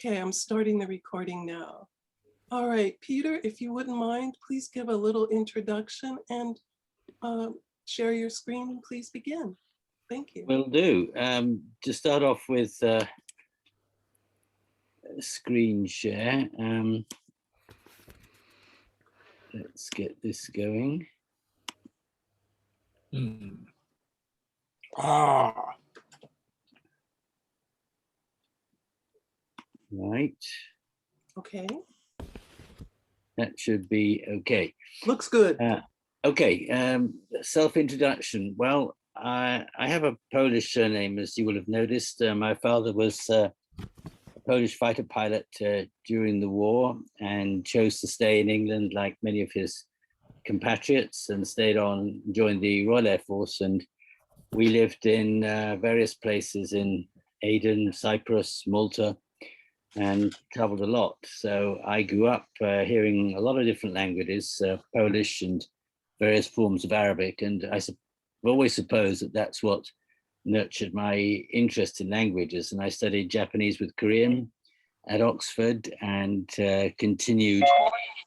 Okay, I'm starting the recording now. All right, Peter, if you wouldn't mind, please give a little introduction and share your screen and please begin. Thank you. Will do. To start off with screen share, let's get this going. Right. Okay. That should be okay. Looks good. Okay, self-introduction. Well, I have a Polish surname, as you will have noticed. My father was a Polish fighter pilot during the war and chose to stay in England like many of his compatriots and stayed on, joined the Royal Air Force. And we lived in various places in Aden, Cyprus, Malta, and traveled a lot. So I grew up hearing a lot of different languages, Polish and various forms of Arabic. And I've always supposed that that's what nurtured my interest in languages. And I studied Japanese with Korean at Oxford and continued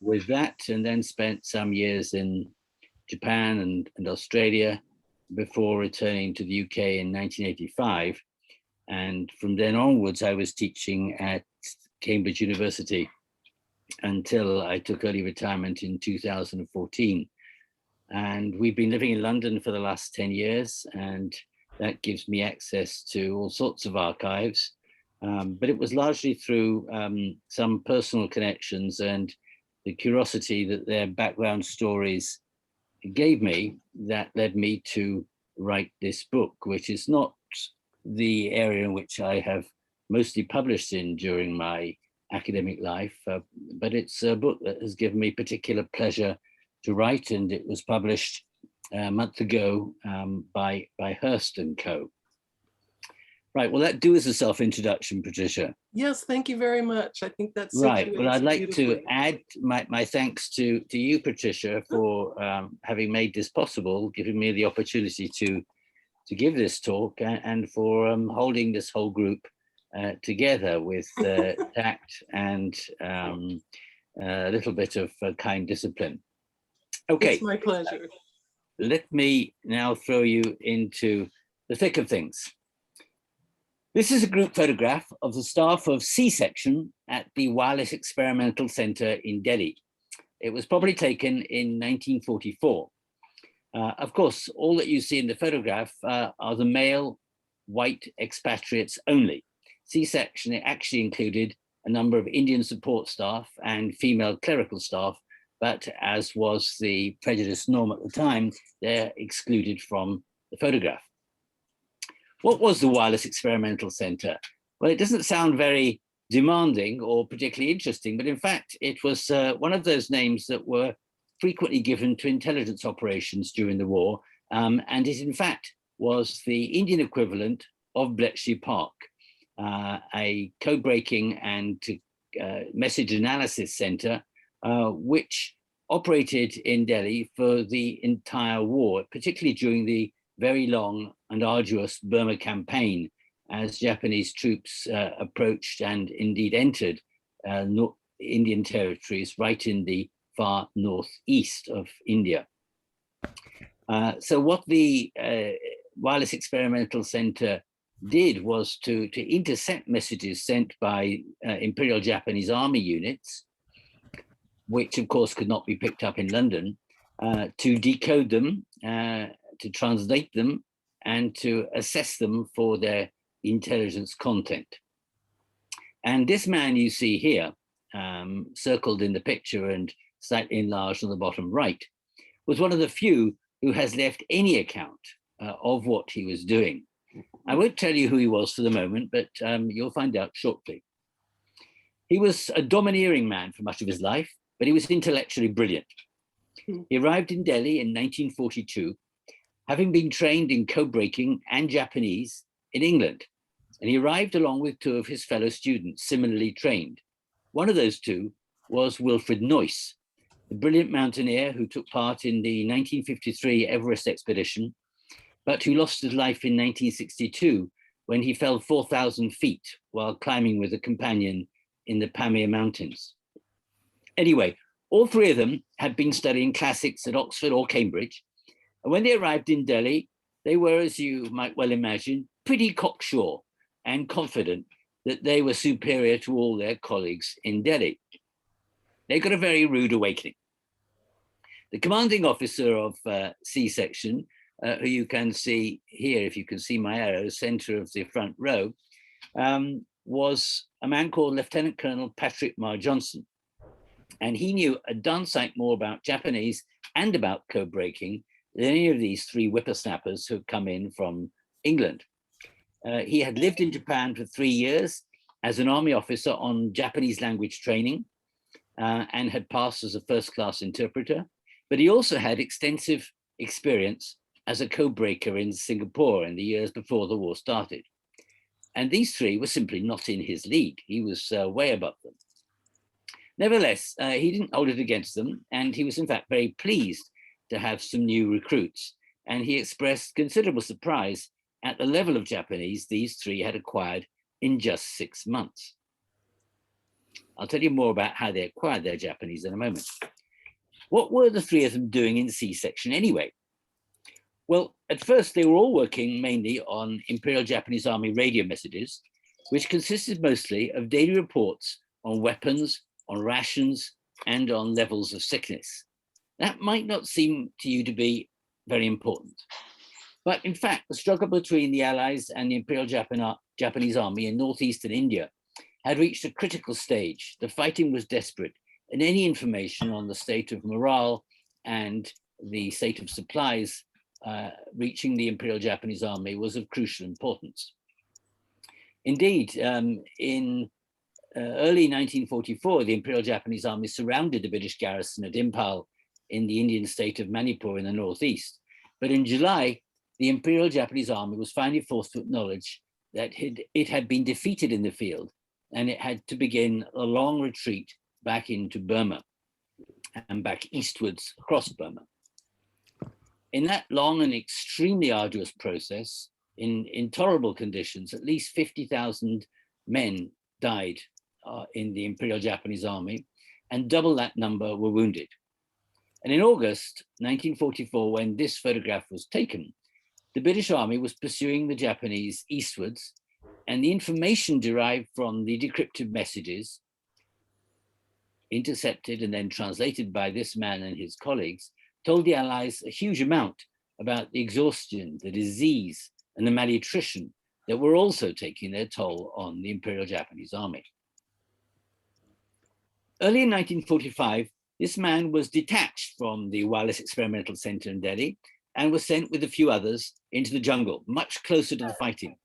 with that, and then spent some years in Japan and Australia before returning to the UK in 1985. And from then onwards, I was teaching at Cambridge University until I took early retirement in 2014. And we've been living in London for the last 10 years, and that gives me access to all sorts of archives. But it was largely through some personal connections and the curiosity that their background stories gave me that led me to write this book, which is not the area in which I have mostly published in during my academic life, but it's a book that has given me particular pleasure to write, and it was published a month ago by Hurst Co. Right, well, that do as a self-introduction, Patricia. Yes, thank you very much. I think that's right. Well, I'd like to add my thanks to you, Patricia, for having made this possible, giving me the opportunity to give this talk, and for holding this whole group together with tact and a little bit of kind discipline. Okay. It's my pleasure. Let me now throw you into the thick of things. This is a group photograph of the staff of C-section at the Wireless Experimental Center in Delhi. It was probably taken in 1944. Of course, all that you see in the photograph are the male white expatriates only. C-section actually included a number of Indian support staff and female clerical staff, but as was the prejudice norm at the time, they're excluded from the photograph. What was the Wireless Experimental Center? Well, it doesn't sound very demanding or particularly interesting, but in fact, it was one of those names that were frequently given to intelligence operations during the war, and it in fact was the Indian equivalent of Bletchley Park, a code-breaking and message analysis center, which operated in Delhi for the entire war, particularly during the very long and arduous Burma campaign, as Japanese troops approached and indeed entered Indian territories right in the far northeast of India. So what the Wireless Experimental Center did was to intercept messages sent by Imperial Japanese Army units, which of course could not be picked up in London, to decode them, to translate them, and to assess them for their intelligence content. And this man you see here, circled in the picture and slightly enlarged on the bottom right, was one of the few who has left any account of what he was doing. I won't tell you who he was for the moment, but you'll find out shortly. He was a domineering man for much of his life, but he was intellectually brilliant. He arrived in Delhi in 1942, having been trained in code-breaking and Japanese in England. And he arrived along with two of his fellow students, similarly trained. One of those two was Wilfred Noyce, the brilliant mountaineer who took part in the 1953 Everest expedition, but who lost his life in 1962 when he fell 4,000 feet while climbing with a companion in the Pamir Mountains. Anyway, all three of them had been studying classics at Oxford or Cambridge. And when they arrived in Delhi, they were, as you might well imagine, pretty cocksure and confident that they were superior to all their colleagues in Delhi. They got a very rude awakening. The commanding officer of C section, who you can see here, if you can see my arrow, center of the front row, was a man called Lieutenant Colonel Patrick Marr Johnson. And he knew a darn sight more about Japanese and about code breaking than any of these three whippersnappers who had come in from England. He had lived in Japan for 3 years as an army officer on Japanese language training and had passed as a first-class interpreter. But he also had extensive experience as a code breaker in Singapore in the years before the war started. And these three were simply not in his league. He was way above them. Nevertheless, he didn't hold it against them, and he was in fact very pleased to have some new recruits. And he expressed considerable surprise at the level of Japanese these three had acquired in just 6 months. I'll tell you more about how they acquired their Japanese in a moment. What were the three of them doing in C section anyway? Well, at first they were all working mainly on Imperial Japanese Army radio messages, which consisted mostly of daily reports on weapons, on rations, and on levels of sickness. That might not seem to you to be very important. But in fact, the struggle between the Allies and the Imperial Japanese Army in northeastern India had reached a critical stage. The fighting was desperate, and any information on the state of morale and the state of supplies reaching the Imperial Japanese Army was of crucial importance. Indeed, in early 1944, the Imperial Japanese Army surrounded the British garrison at Impal in the Indian state of Manipur in the northeast. But in July, the Imperial Japanese Army was finally forced to acknowledge that it had been defeated in the field, and it had to begin a long retreat back into Burma and back eastwards across Burma. In that long and extremely arduous process, in intolerable conditions, at least 50,000 men died in the Imperial Japanese Army, and double that number were wounded. And in August 1944, when this photograph was taken, the British Army was pursuing the Japanese eastwards, and the information derived from the decrypted messages, intercepted and then translated by this man and his colleagues, told the Allies a huge amount about the exhaustion, the disease, and the malnutrition that were also taking their toll on the Imperial Japanese Army. Early in 1945, this man was detached from the Wireless Experimental Center in Delhi and was sent with a few others into the jungle, much closer to the fighting.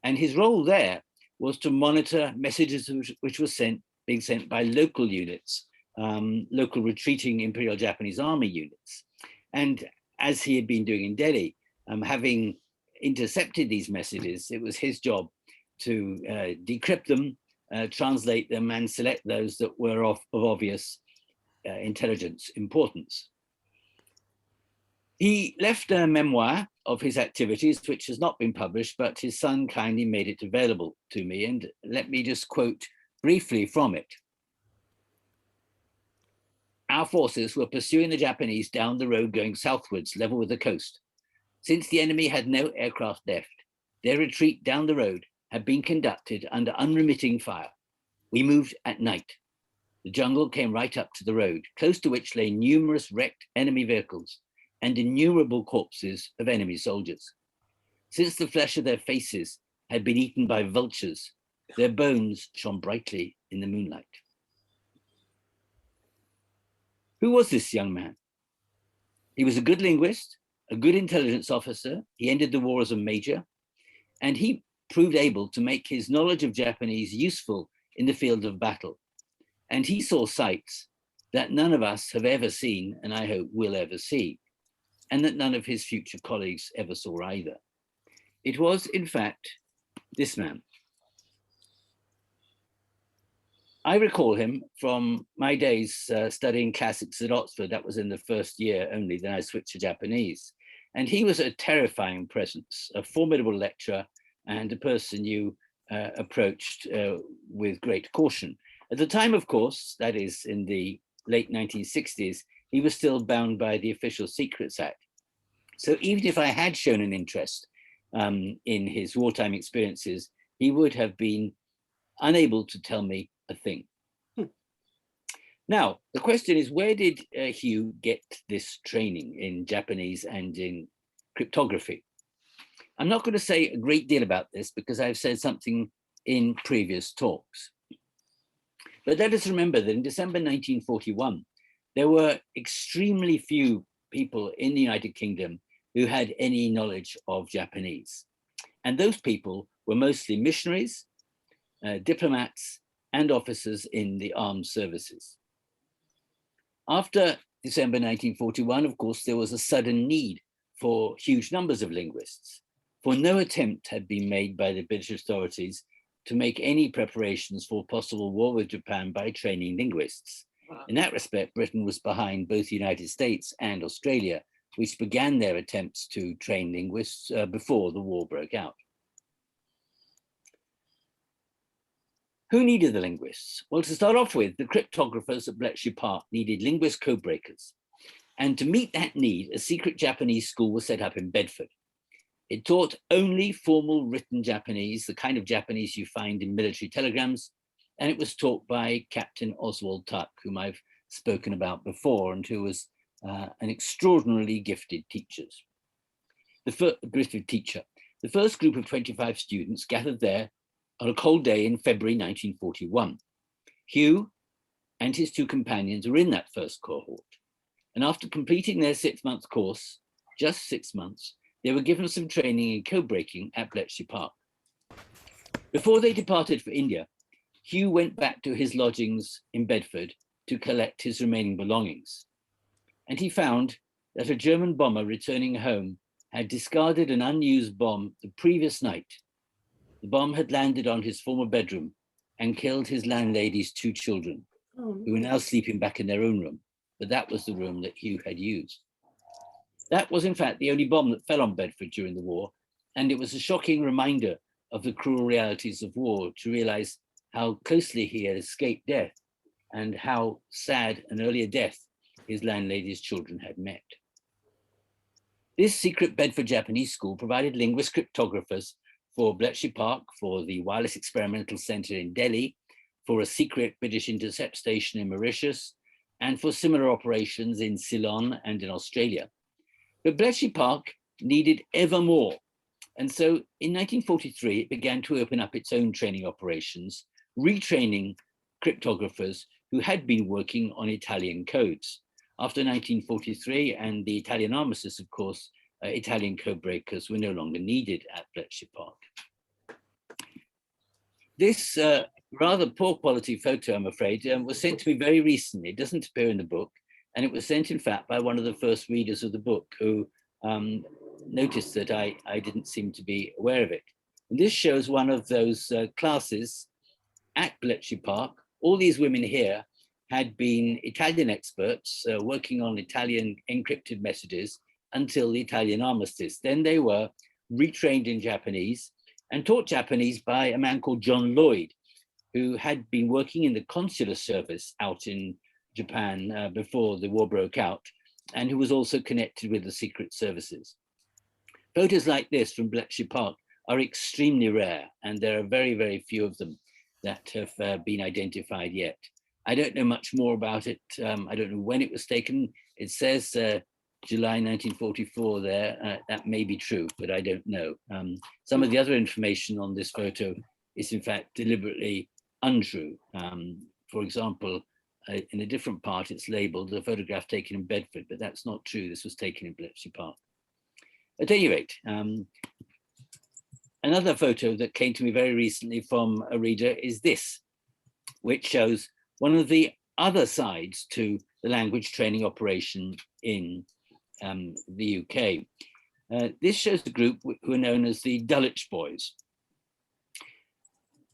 And his role there was to monitor messages which were being sent by local units, local retreating Imperial Japanese Army units. And as he had been doing in Delhi, having intercepted these messages, it was his job to decrypt them, translate them, and select those that were of obvious intelligence importance. He left a memoir of his activities, which has not been published, but his son kindly made it available to me. And let me just quote briefly from it. Our forces were pursuing the Japanese down the road going southwards, level with the coast. Since the enemy had no aircraft left, their retreat down the road had been conducted under unremitting fire. We moved at night. The jungle came right up to the road, close to which lay numerous wrecked enemy vehicles and innumerable corpses of enemy soldiers. Since the flesh of their faces had been eaten by vultures, their bones shone brightly in the moonlight. Who was this young man? He was a good linguist, a good intelligence officer. He ended the war as a major, and he proved able to make his knowledge of Japanese useful in the field of battle. And he saw sights that none of us have ever seen, and I hope will ever see, and that none of his future colleagues ever saw either. It was, in fact, this man. I recall him from my days studying classics at Oxford. That was in the first year only, then I switched to Japanese. And he was a terrifying presence, a formidable lecturer, and a person you approached with great caution. At the time, of course, that is in the late 1960s, he was still bound by the Official Secrets Act. So even if I had shown an interest in his wartime experiences, he would have been unable to tell me a thing. Now, the question is, where did Hugh get this training in Japanese and in cryptography? I'm not going to say a great deal about this because I've said something in previous talks. But let us remember that in December 1941, there were extremely few people in the United Kingdom who had any knowledge of Japanese. And those people were mostly missionaries, diplomats, and officers in the armed services. After December 1941, of course, there was a sudden need for huge numbers of linguists, for no attempt had been made by the British authorities to make any preparations for possible war with Japan by training linguists. In that respect, Britain was behind both the United States and Australia, which began their attempts to train linguists before the war broke out. Who needed the linguists? Well, to start off with, the cryptographers at Bletchley Park needed linguist codebreakers. And to meet that need, a secret Japanese school was set up in Bedford. It taught only formal written Japanese, the kind of Japanese you find in military telegrams, and it was taught by Captain Oswald Tuck, whom I've spoken about before, and who was an extraordinarily gifted teacher. The first group of 25 students gathered there on a cold day in February 1941. Hugh and his two companions were in that first cohort. And after completing their 6-month course, just 6 months, they were given some training in code-breaking at Bletchley Park. Before they departed for India, Hugh went back to his lodgings in Bedford to collect his remaining belongings. And he found that a German bomber returning home had discarded an unused bomb the previous night. The bomb had landed on his former bedroom and killed his landlady's 2 children, who were now sleeping back in their own room. But that was the room that Hugh had used. That was, in fact, the only bomb that fell on Bedford during the war, and it was a shocking reminder of the cruel realities of war to realize how closely he had escaped death and how sad an earlier death his landlady's children had met. This secret Bedford Japanese school provided linguist cryptographers for Bletchley Park, for the Wireless Experimental Center in Delhi, for a secret British intercept station in Mauritius, and for similar operations in Ceylon and in Australia. But Bletchley Park needed ever more. And so in 1943, it began to open up its own training operations, retraining cryptographers who had been working on Italian codes. After 1943 and the Italian armistice, of course, Italian codebreakers were no longer needed at Bletchley Park. This rather poor quality photo, I'm afraid, was sent to me very recently. It doesn't appear in the book. And it was sent, in fact, by one of the first readers of the book who noticed that I didn't seem to be aware of it. And this shows one of those classes at Bletchley Park. All these women here had been Italian experts working on Italian encrypted messages until the Italian armistice. Then they were retrained in Japanese and taught Japanese by a man called John Lloyd, who had been working in the consular service out in Japan before the war broke out, and who was also connected with the secret services. Photos like this from Bletchley Park are extremely rare, and there are very, very few of them that have been identified yet. I don't know much more about it. I don't know when it was taken. It says July 1944 there. That may be true, but I don't know. Some of the other information on this photo is in fact deliberately untrue. For example, in a different part, it's labeled a photograph taken in Bedford, but that's not true. This was taken in Bletchley Park. At any rate, another photo that came to me very recently from a reader is this, which shows one of the other sides to the language training operation in the UK. This shows the group who are known as the Dulwich Boys.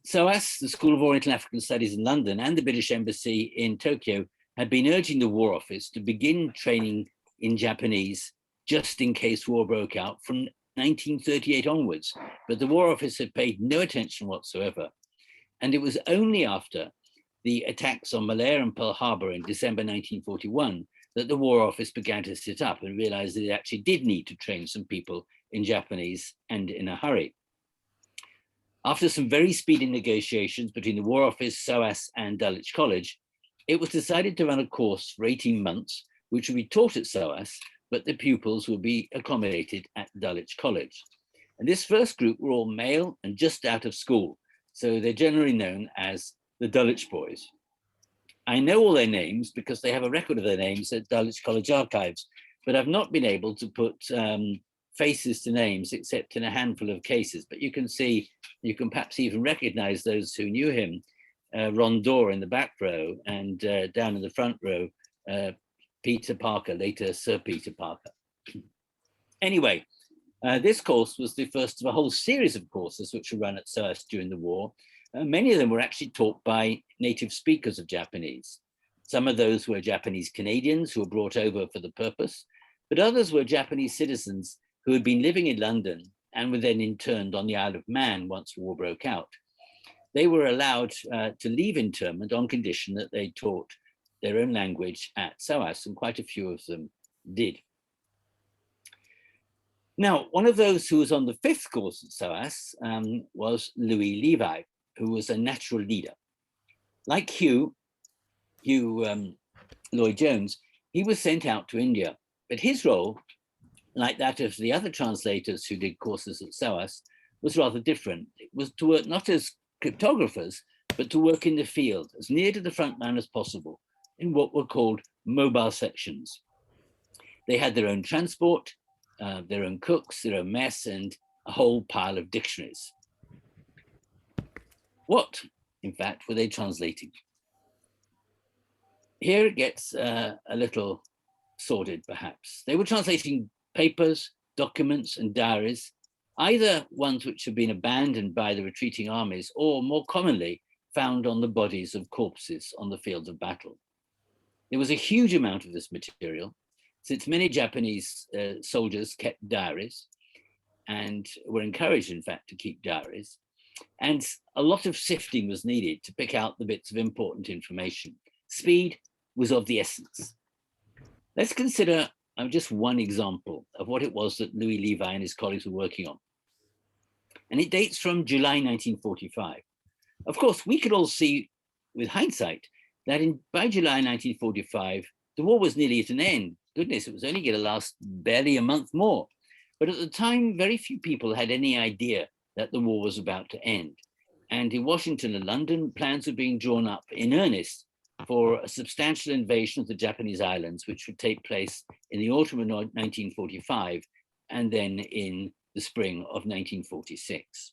SOAS, the School of Oriental African Studies in London, and the British Embassy in Tokyo had been urging the War Office to begin training in Japanese just in case war broke out from 1938 onwards. But the War Office had paid no attention whatsoever. And it was only after the attacks on Malaya and Pearl Harbor in December 1941 that the War Office began to sit up and realized that it actually did need to train some people in Japanese and in a hurry. After some very speedy negotiations between the War Office, SOAS, and Dulwich College, it was decided to run a course for 18 months, which would be taught at SOAS, but the pupils would be accommodated at Dulwich College. And this first group were all male and just out of school, so they're generally known as the Dulwich Boys. I know all their names because they have a record of their names at Dulwich College archives, but I've not been able to put faces to names except in a handful of cases. But you can see, you can perhaps even recognize those who knew him. Ron Dorr in the back row, and down in the front row, Peter Parker, later Sir Peter Parker. Anyway, this course was the first of a whole series of courses which were run at SOAS during the war. Many of them were actually taught by native speakers of Japanese. Some of those were Japanese Canadians who were brought over for the purpose, but others were Japanese citizens who had been living in London and were then interned on the Isle of Man once war broke out. They were allowed to leave internment on condition that they taught their own language at SOAS, and quite a few of them did. Now, one of those who was on the 5th course at SOAS was Louis Levi, who was a natural leader. Like Hugh Lloyd-Jones, he was sent out to India, but his role, like that of the other translators who did courses at SOAS, was rather different. It was to work not as cryptographers, but to work in the field, as near to the front line as possible, in what were called mobile sections. They had their own transport, their own cooks, their own mess, and a whole pile of dictionaries. What, in fact, were they translating? Here it gets a little sordid, perhaps. They were translating papers, documents, and diaries, either ones which had been abandoned by the retreating armies, or more commonly found on the bodies of corpses on the fields of battle. There was a huge amount of this material, since many Japanese soldiers kept diaries and were encouraged, in fact, to keep diaries. And a lot of sifting was needed to pick out the bits of important information. Speed was of the essence. Let's consider just one example of what it was that Louis Levi and his colleagues were working on. And it dates from July 1945. Of course, we could all see with hindsight that by July 1945, the war was nearly at an end. Goodness, it was only going to last barely a month more. But at the time, very few people had any idea that the war was about to end. And in Washington and London, plans were being drawn up in earnest for a substantial invasion of the Japanese islands, which would take place in the autumn of 1945 and then in the spring of 1946.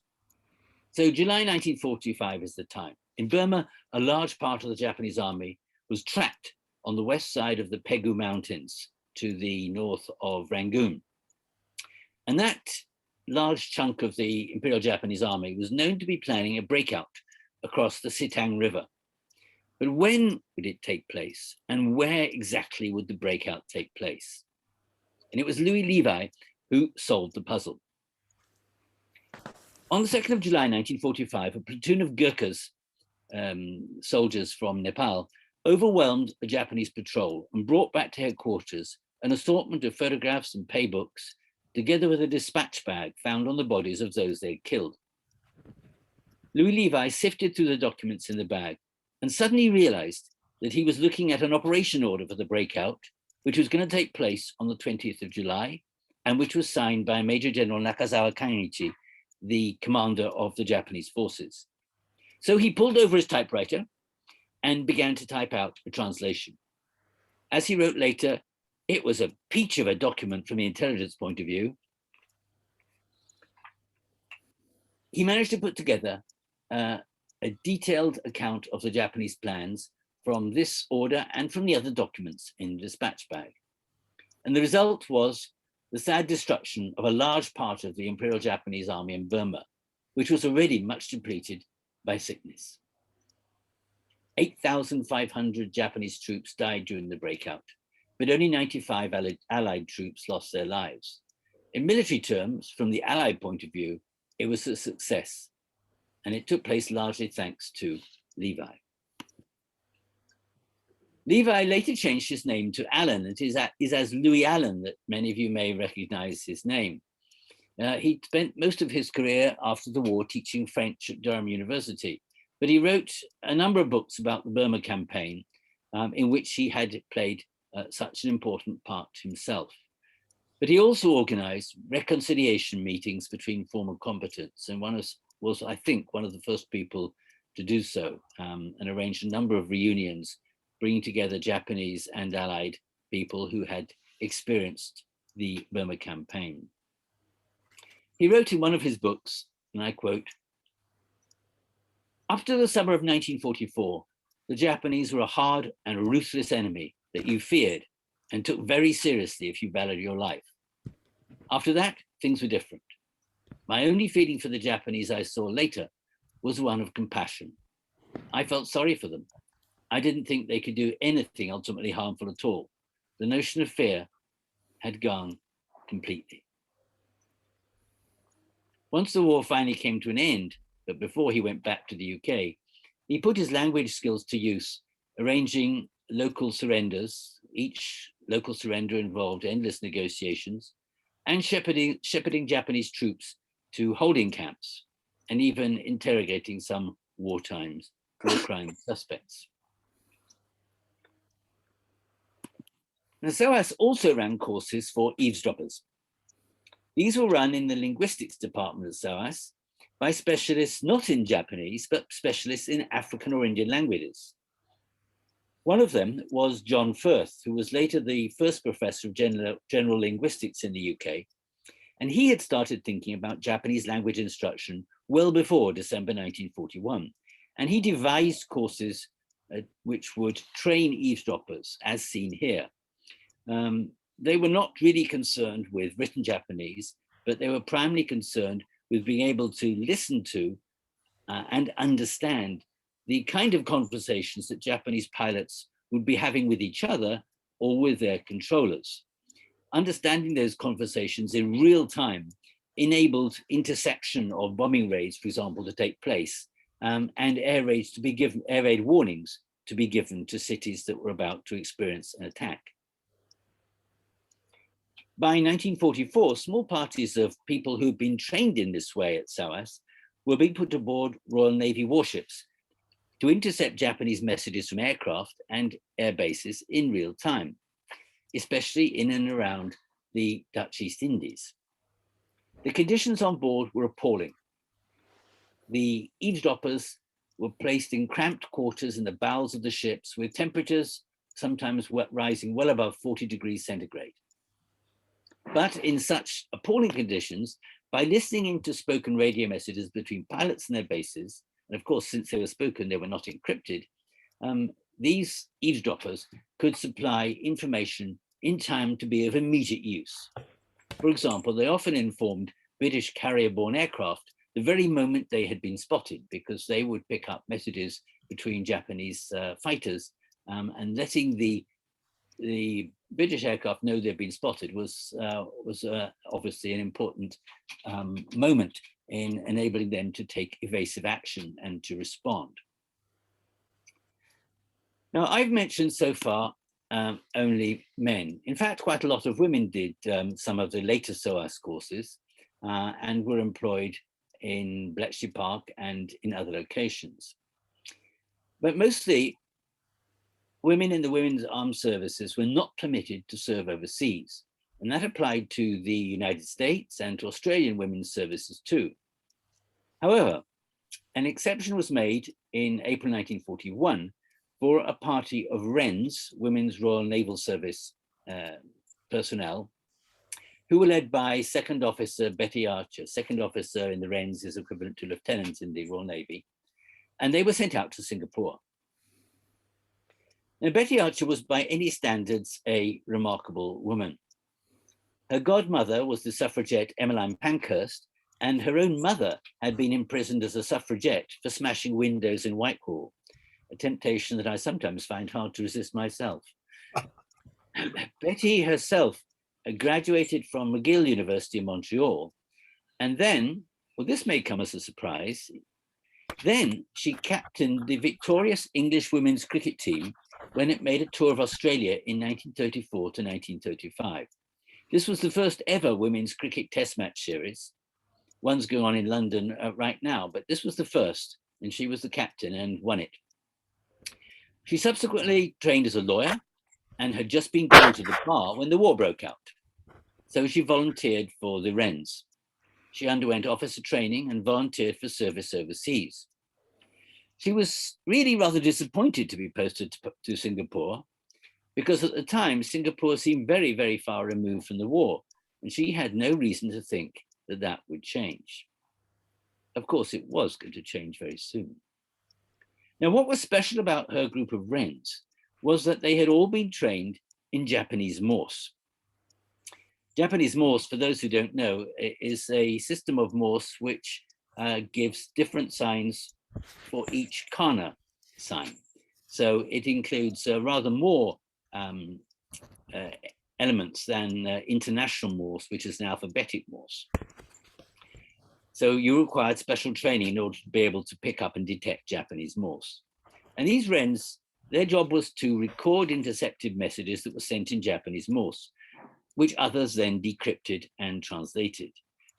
So July 1945 is the time. In Burma, a large part of the Japanese army was trapped on the west side of the Pegu Mountains to the north of Rangoon. And that large chunk of the Imperial Japanese Army was known to be planning a breakout across the Sitang River. But when would it take place? And where exactly would the breakout take place? And it was Louis Levi who solved the puzzle. On the 2nd of July 1945, a platoon of Gurkhas, soldiers from Nepal, overwhelmed a Japanese patrol and brought back to headquarters an assortment of photographs and pay books, together with a dispatch bag found on the bodies of those they had killed. Louis Levi sifted through the documents in the bag and suddenly realized that he was looking at an operation order for the breakout, which was going to take place on the 20th of July, and which was signed by Major General Nakazawa Kan'ichi, the commander of the Japanese forces. So he pulled over his typewriter and began to type out a translation. As he wrote later, it was a peach of a document from the intelligence point of view. He managed to put together a detailed account of the Japanese plans from this order and from the other documents in the dispatch bag. And the result was the sad destruction of a large part of the Imperial Japanese Army in Burma, which was already much depleted by sickness. 8,500 Japanese troops died during the breakout, but only 95 Allied troops lost their lives. In military terms, from the Allied point of view, it was a success, and it took place largely thanks to Levi. Levi later changed his name to Allen. It is as Louis Allen that many of you may recognize his name. He spent most of his career after the war teaching French at Durham University, but he wrote a number of books about the Burma campaign, in which he had played such an important part himself. But he also organized reconciliation meetings between former combatants, and was, I think, one of the first people to do so, and arranged a number of reunions, bringing together Japanese and Allied people who had experienced the Burma campaign. He wrote in one of his books, and I quote, "Up to the summer of 1944, the Japanese were a hard and ruthless enemy that you feared and took very seriously if you valued your life. After that, things were different. My only feeling for the Japanese I saw later was one of compassion. I felt sorry for them. I didn't think they could do anything ultimately harmful at all. The notion of fear had gone completely." Once the war finally came to an end, but before he went back to the UK, he put his language skills to use, arranging local surrenders. Each local surrender involved endless negotiations, and shepherding Japanese troops to holding camps, and even interrogating some war crime suspects. Now, SOAS also ran courses for eavesdroppers. These were run in the linguistics department of SOAS by specialists not in Japanese, but specialists in African or Indian languages. One of them was John Firth, who was later the first professor of general linguistics in the UK. And he had started thinking about Japanese language instruction well before December 1941. And he devised courses which would train eavesdroppers, as seen here. They were not really concerned with written Japanese, but they were primarily concerned with being able to listen to and understand the kind of conversations that Japanese pilots would be having with each other or with their controllers. Understanding those conversations in real time enabled interception of bombing raids, for example, to take place, and air raid warnings to be given to cities that were about to experience an attack. By 1944, small parties of people who'd been trained in this way at SOAS were being put aboard Royal Navy warships to intercept Japanese messages from aircraft and air bases in real time, especially in and around the Dutch East Indies. The conditions on board were appalling. The eavesdroppers were placed in cramped quarters in the bowels of the ships with temperatures sometimes rising well above 40 degrees centigrade. But in such appalling conditions, by listening into spoken radio messages between pilots and their bases, and of course, since they were spoken, they were not encrypted, these eavesdroppers could supply information in time to be of immediate use. For example, they often informed British carrier-borne aircraft the very moment they had been spotted, because they would pick up messages between Japanese fighters, and letting the British aircraft know they'd been spotted was obviously an important moment in enabling them to take evasive action and to respond. Now, I've mentioned so far only men. In fact, quite a lot of women did some of the later SOAS courses and were employed in Bletchley Park and in other locations. But mostly, women in the Women's Armed Services were not permitted to serve overseas, and that applied to the United States and to Australian women's services too. However, an exception was made in April 1941 for a party of Wrens, Women's Royal Naval Service personnel, who were led by Second Officer Betty Archer. Second Officer in the Wrens is equivalent to Lieutenant in the Royal Navy, and they were sent out to Singapore. Now, Betty Archer was by any standards a remarkable woman. Her godmother was the suffragette Emmeline Pankhurst, and her own mother had been imprisoned as a suffragette for smashing windows in Whitehall, a temptation that I sometimes find hard to resist myself. Betty herself graduated from McGill University in Montreal, and then, well, this may come as a surprise, then she captained the victorious English women's cricket team when it made a tour of Australia in 1934 to 1935. This was the first ever women's cricket test match series. One's going on in London right now, but this was the first, and she was the captain and won it. She subsequently trained as a lawyer and had just been called to the bar when the war broke out. So she volunteered for the Wrens. She underwent officer training and volunteered for service overseas. She was really rather disappointed to be posted to Singapore because at the time, Singapore seemed very, very far removed from the war, and she had no reason to think that that would change. Of course, it was going to change very soon. Now, what was special about her group of Wrens was that they had all been trained in Japanese Morse. Japanese Morse, for those who don't know, is a system of Morse which gives different signs for each kana sign. So it includes rather more elements than international Morse, which is an alphabetic Morse. So you required special training in order to be able to pick up and detect Japanese Morse. And these Wrens, their job was to record intercepted messages that were sent in Japanese Morse, which others then decrypted and translated.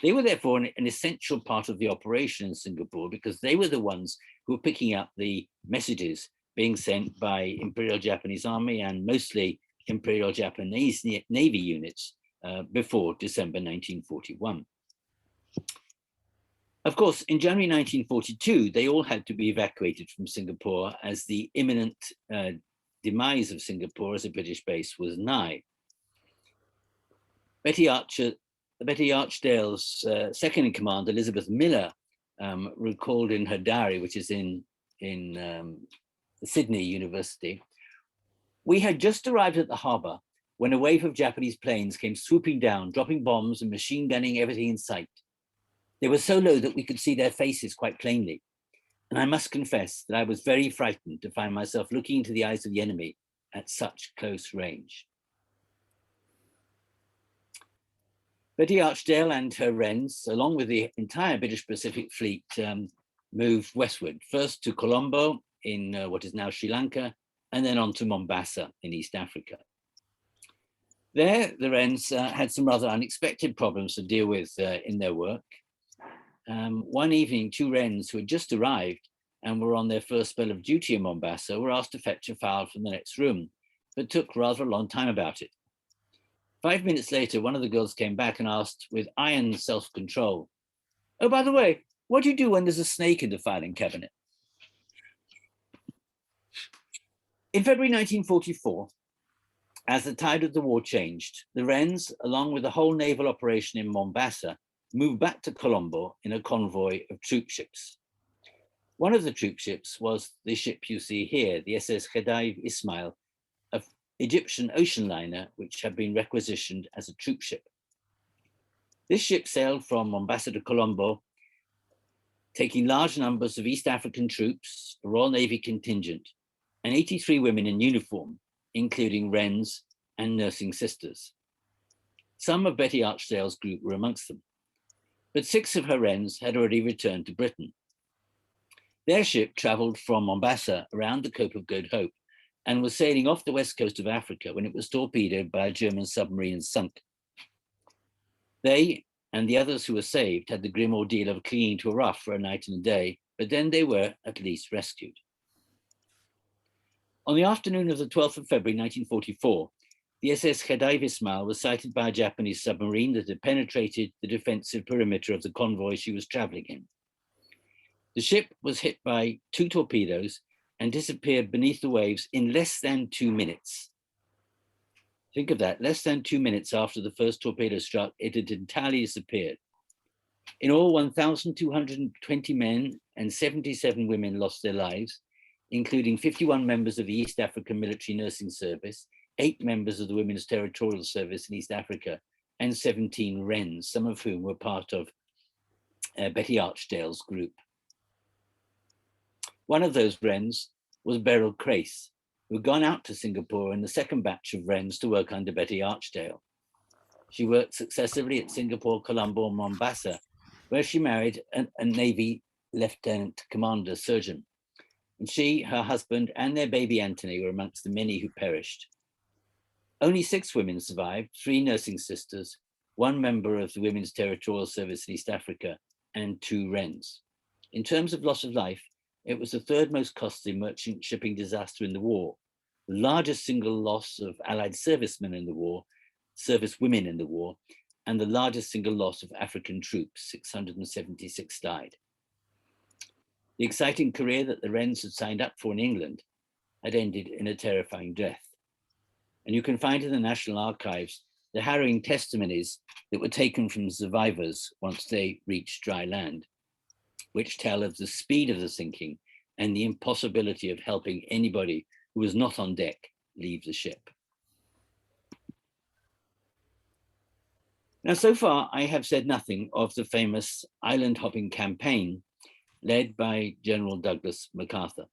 They were therefore an essential part of the operation in Singapore because they were the ones who were picking up the messages being sent by Imperial Japanese Army and mostly Imperial Japanese Navy units before December 1941. Of course, in January 1942, they all had to be evacuated from Singapore as the imminent demise of Singapore as a British base was nigh. Betty Archdale's second in command, Elizabeth Miller, recalled in her diary, which is in Sydney University, "We had just arrived at the harbour when a wave of Japanese planes came swooping down, dropping bombs and machine gunning everything in sight. They were so low that we could see their faces quite plainly. And I must confess that I was very frightened to find myself looking into the eyes of the enemy at such close range." Betty Archdale and her Wrens, along with the entire British Pacific Fleet, moved westward, first to Colombo in what is now Sri Lanka, and then on to Mombasa in East Africa. There, the Wrens had some rather unexpected problems to deal with in their work. One evening, two Wrens who had just arrived and were on their first spell of duty in Mombasa were asked to fetch a fowl from the next room, but took rather a long time about it. 5 minutes later, one of the girls came back and asked with iron self-control, "Oh, by the way, what do you do when there's a snake in the filing cabinet?" In February 1944, as the tide of the war changed, the Wrens, along with the whole naval operation in Mombasa, moved back to Colombo in a convoy of troop ships. One of the troop ships was the ship you see here, the SS Khedive Ismail, an Egyptian ocean liner which had been requisitioned as a troop ship. This ship sailed from Mombasa to Colombo, taking large numbers of East African troops, a Royal Navy contingent, and 83 women in uniform, including Wrens and nursing sisters. Some of Betty Archdale's group were amongst them, but 6 of her Wrens had already returned to Britain. Their ship traveled from Mombasa around the Cape of Good Hope and was sailing off the west coast of Africa when it was torpedoed by a German submarine and sunk. They and the others who were saved had the grim ordeal of clinging to a raft for a night and a day, but then they were at least rescued. On the afternoon of the 12th of February 1944, the SS Khedive Ismail was sighted by a Japanese submarine that had penetrated the defensive perimeter of the convoy she was traveling in. The ship was hit by 2 torpedoes and disappeared beneath the waves in less than 2 minutes. Think of that, less than 2 minutes after the first torpedo struck, it had entirely disappeared. In all, 1,220 men and 77 women lost their lives, including 51 members of the East African Military Nursing Service, 8 members of the Women's Territorial Service in East Africa, and 17 Wrens, some of whom were part of Betty Archdale's group. One of those Wrens was Beryl Crace, who had gone out to Singapore in the second batch of Wrens to work under Betty Archdale. She worked successively at Singapore, Colombo, and Mombasa, where she married a Navy Lieutenant Commander surgeon. and she, her husband, and their baby Anthony were amongst the many who perished. Only 6 women survived, 3 nursing sisters, 1 member of the Women's Territorial Service in East Africa, and 2 Wrens. In terms of loss of life, it was the 3rd most costly merchant shipping disaster in the war, the largest single loss of Allied servicewomen in the war, and the largest single loss of African troops, 676 died. The exciting career that the Wrens had signed up for in England had ended in a terrifying death. And you can find in the National Archives the harrowing testimonies that were taken from survivors once they reached dry land, which tell of the speed of the sinking and the impossibility of helping anybody who was not on deck leave the ship. Now, so far, I have said nothing of the famous island hopping campaign led by General Douglas MacArthur.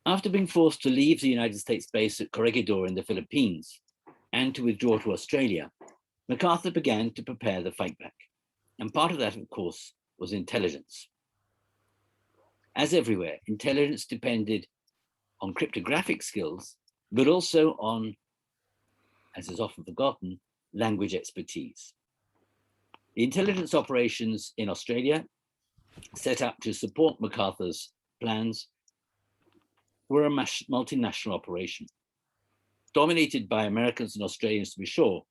After being forced to leave the United States base at Corregidor in the Philippines and to withdraw to Australia, MacArthur began to prepare the fight back. And part of that, of course, was intelligence. As everywhere, intelligence depended on cryptographic skills, but also on, as is often forgotten, language expertise. The intelligence operations in Australia, set up to support MacArthur's plans, were a multinational operation, dominated by Americans and Australians to be sure,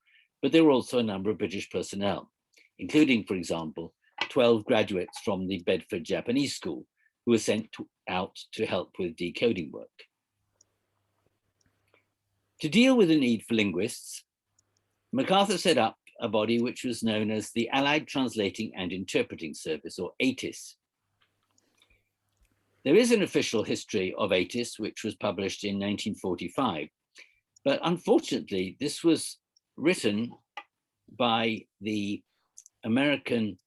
but there were also a number of British personnel, including, for example, 12 graduates from the Bedford Japanese School who were sent out to help with decoding work. To deal with the need for linguists, MacArthur set up a body which was known as the Allied Translating and Interpreting Service, or ATIS. There is an official history of ATIS, which was published in 1945, but unfortunately, this was written by the American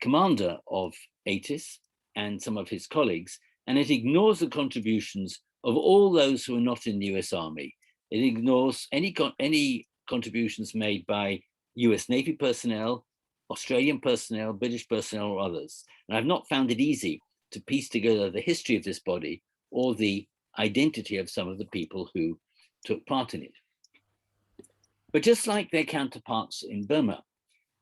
commander of ATIS and some of his colleagues, and it ignores the contributions of all those who are not in the US Army. It ignores any contributions made by US Navy personnel, Australian personnel, British personnel, or others. And I've not found it easy to piece together the history of this body or the identity of some of the people who took part in it. But just like their counterparts in Burma,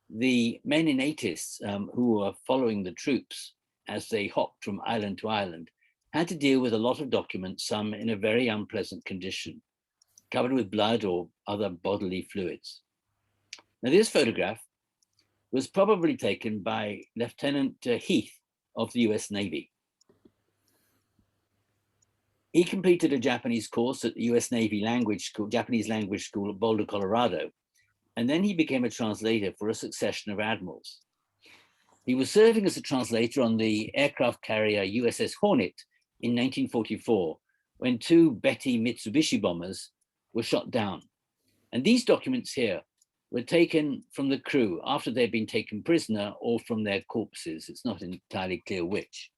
the men in ATIS who were following the troops as they hopped from island to island had to deal with a lot of documents, some in a very unpleasant condition, covered with blood or other bodily fluids. Now, this photograph was probably taken by Lieutenant Heath of the US Navy. He completed a Japanese course at the US Navy Japanese language school at Boulder, Colorado, and then he became a translator for a succession of admirals. He was serving as a translator on the aircraft carrier USS Hornet in 1944, when 2 Betty Mitsubishi bombers were shot down. And these documents here were taken from the crew after they'd been taken prisoner or from their corpses. It's not entirely clear which.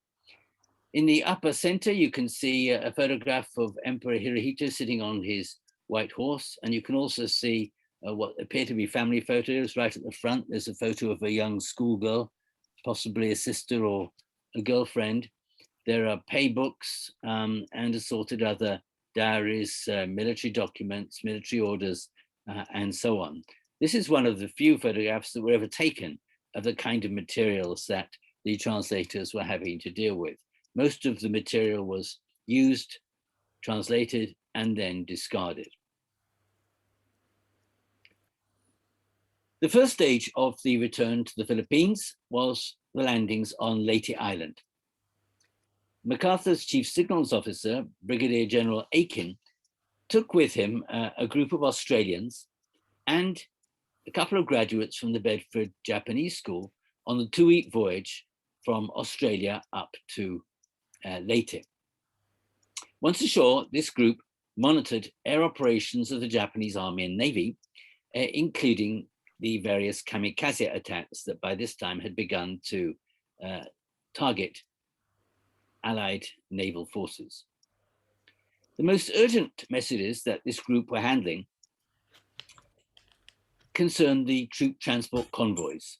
In the upper center, you can see a photograph of Emperor Hirohito sitting on his white horse. And you can also see what appear to be family photos. Right at the front, there's a photo of a young schoolgirl, possibly a sister or a girlfriend. There are pay books and assorted other diaries, military documents, military orders, and so on. This is one of the few photographs that were ever taken of the kind of materials that the translators were having to deal with. Most of the material was used, translated, and then discarded. The first stage of the return to the Philippines was the landings on Leyte Island. MacArthur's chief signals officer, Brigadier General Aiken, took with him a group of Australians and a couple of graduates from the Bedford Japanese School on the 2-week voyage from Australia up to Leyte. Once ashore, this group monitored air operations of the Japanese Army and Navy, including the various kamikaze attacks that by this time had begun to target Allied naval forces. The most urgent messages that this group were handling concerned the troop transport convoys,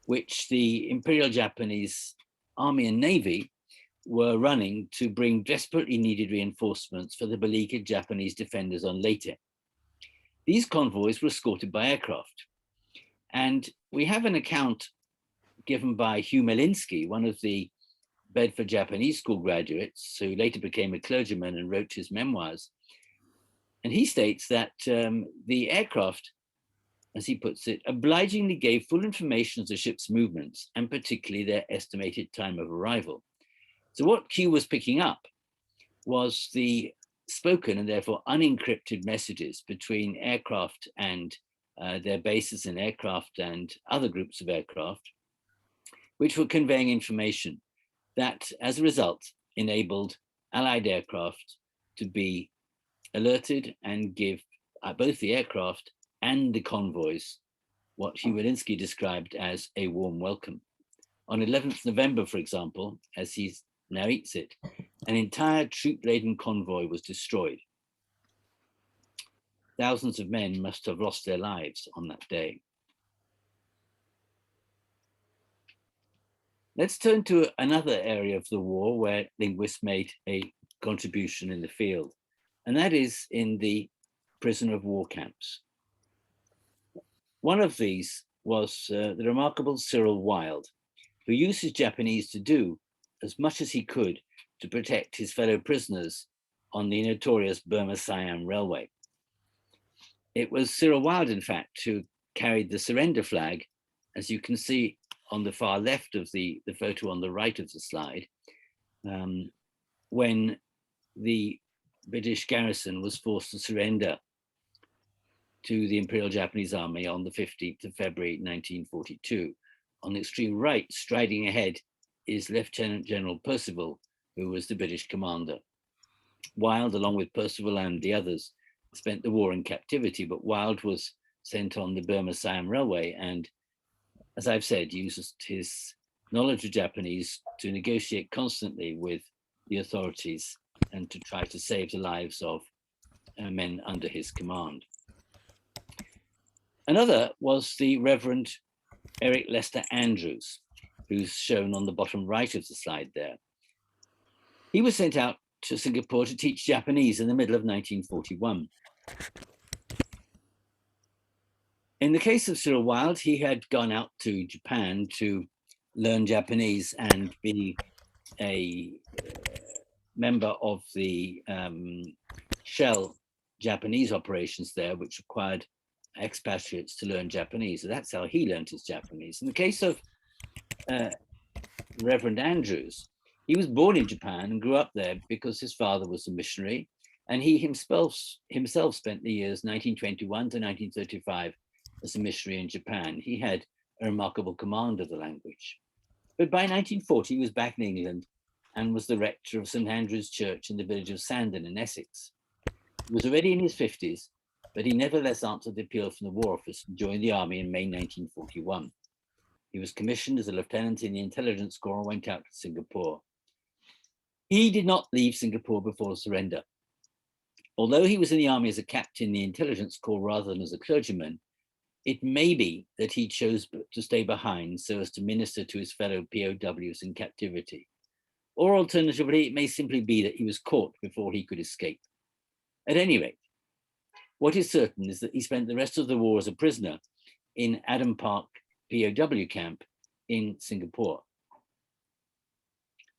which the Imperial Japanese Army and Navy were running to bring desperately needed reinforcements for the beleaguered Japanese defenders on Leyte. These convoys were escorted by aircraft. And we have an account given by Hugh Melinsky, one of the Bedford Japanese school graduates, who later became a clergyman and wrote his memoirs. And he states that the aircraft, as he puts it, obligingly gave full information of the ship's movements and particularly their estimated time of arrival. So what Q was picking up was the spoken and therefore unencrypted messages between aircraft and their bases and aircraft and other groups of aircraft, which were conveying information that, as a result, enabled Allied aircraft to be alerted and give both the aircraft and the convoys what Hugh Melinsky described as a warm welcome. On 11th November, for example, as he narrates it, an entire troop-laden convoy was destroyed. Thousands of men must have lost their lives on that day. Let's turn to another area of the war where linguists made a contribution in the field, and that is in the prisoner of war camps. One of these was the remarkable Cyril Wilde, who used his Japanese to do as much as he could to protect his fellow prisoners on the notorious Burma-Siam Railway. It was Cyril Wilde, in fact, who carried the surrender flag, as you can see on the far left of the photo on the right of the slide, when the British garrison was forced to surrender to the Imperial Japanese Army on the 15th of February, 1942. On the extreme right, striding ahead, is Lieutenant General Percival, who was the British commander. Wilde, along with Percival and the others, spent the war in captivity, but Wilde was sent on the Burma-Siam Railway and, as I've said, used his knowledge of Japanese to negotiate constantly with the authorities and to try to save the lives of men under his command. Another was the Reverend Eric Lester Andrews, who's shown on the bottom right of the slide there. He was sent out to Singapore to teach Japanese in the middle of 1941. In the case of Cyril Wilde, he had gone out to Japan to learn Japanese and be a member of the Shell Japanese operations there, which required expatriates to learn Japanese. So that's how he learned his Japanese. In the case of Reverend Andrews, he was born in Japan and grew up there because his father was a missionary, and he himself spent the years 1921 to 1935 as a missionary in Japan. He had a remarkable command of the language. But by 1940, he was back in England and was the rector of St. Andrew's Church in the village of Sandon in Essex. He was already in his 50s, but he nevertheless answered the appeal from the War Office and joined the army in May 1941. He was commissioned as a lieutenant in the intelligence corps and went out to Singapore. He did not leave Singapore before surrender. Although he was in the army as a captain in the intelligence corps rather than as a clergyman, it may be that he chose to stay behind so as to minister to his fellow POWs in captivity. Or alternatively, it may simply be that he was caught before he could escape. At any rate, what is certain is that he spent the rest of the war as a prisoner in Adam Park POW camp in Singapore.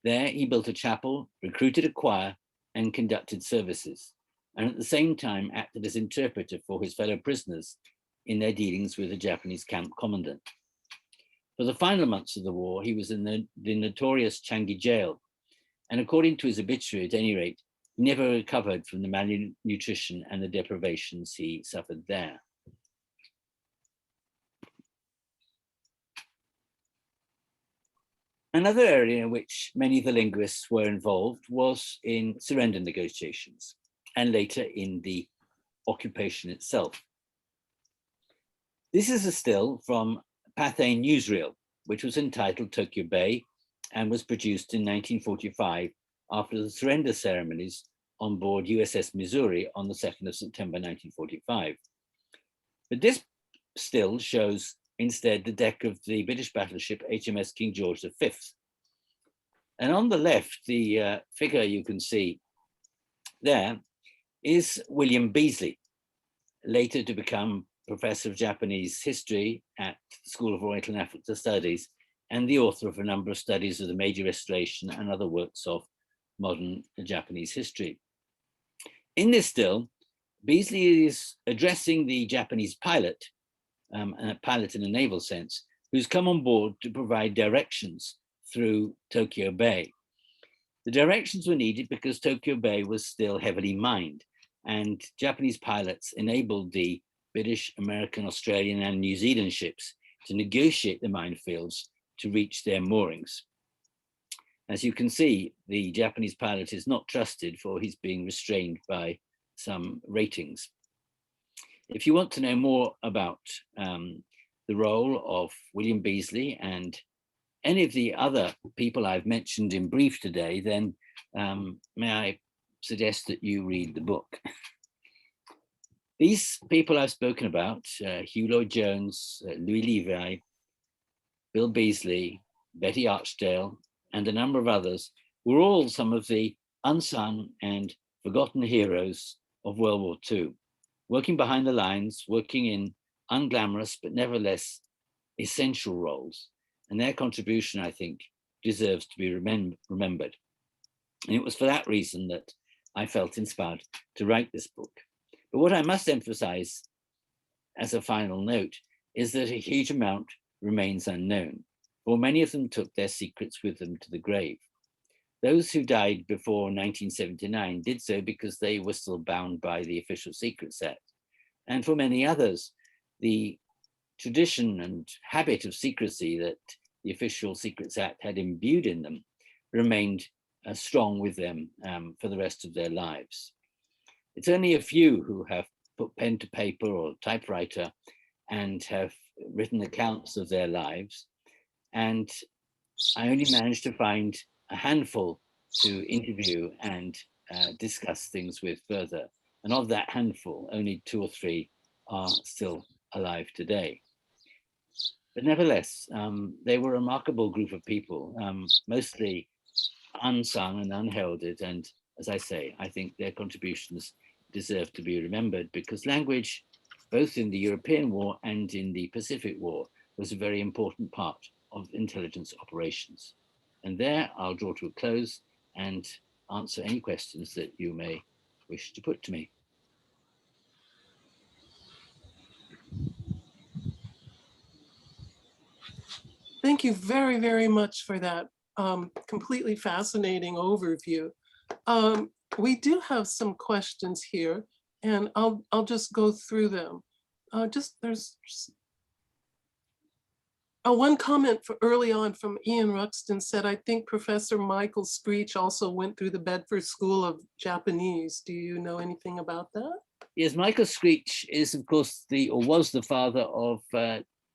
There, he built a chapel, recruited a choir, and conducted services, and at the same time acted as interpreter for his fellow prisoners in their dealings with the Japanese camp commandant. For the final months of the war, he was in the notorious Changi jail, and according to his obituary, at any rate, he never recovered from the malnutrition and the deprivations he suffered there. Another area in which many of the linguists were involved was in surrender negotiations, and later in the occupation itself. This is a still from Pathé newsreel, which was entitled Tokyo Bay and was produced in 1945 after the surrender ceremonies on board USS Missouri on the 2nd of September 1945. But this still shows instead the deck of the British battleship HMS King George V. And on the left, the figure you can see there is William Beasley, later to become Professor of Japanese History at the School of Oriental and African Studies, and the author of a number of studies of the Meiji Restoration and other works of modern Japanese history. In this still, Beasley is addressing the Japanese pilot, a pilot in a naval sense, who's come on board to provide directions through Tokyo Bay. The directions were needed because Tokyo Bay was still heavily mined, and Japanese pilots enabled the British, American, Australian, and New Zealand ships to negotiate the minefields to reach their moorings. As you can see, the Japanese pilot is not trusted, for he's being restrained by some ratings. If you want to know more about the role of William Beasley and any of the other people I've mentioned in brief today, then may I suggest that you read the book. These people I've spoken about, Hugh Lloyd-Jones, Louis Levy, Bill Beasley, Betty Archdale, and a number of others, were all some of the unsung and forgotten heroes of World War II, working behind the lines, working in unglamorous but nevertheless essential roles. And their contribution, I think, deserves to be remembered. And it was for that reason that I felt inspired to write this book. But what I must emphasize as a final note is that a huge amount remains unknown, for many of them took their secrets with them to the grave. Those who died before 1979 did so because they were still bound by the Official Secrets Act. And for many others, the tradition and habit of secrecy that the Official Secrets Act had imbued in them remained strong with them for the rest of their lives. It's only a few who have put pen to paper or typewriter and have written accounts of their lives. And I only managed to find a handful to interview and discuss things with further. And of that handful, only 2 or 3 are still alive today. But nevertheless, they were a remarkable group of people, mostly unsung and unheralded. And as I say, I think their contributions deserve to be remembered, because language, both in the European War and in the Pacific War, was a very important part of intelligence operations. And there I'll draw to a close and answer any questions that you may wish to put to me. Thank you very, very much for that completely fascinating overview. We do have some questions here, and I'll just go through them. There's one comment for early on from Ian Ruxton said, I think Professor Michael Screech also went through the Bedford School of Japanese. Do you know anything about that? Yes, Michael Screech is, of course, was the father of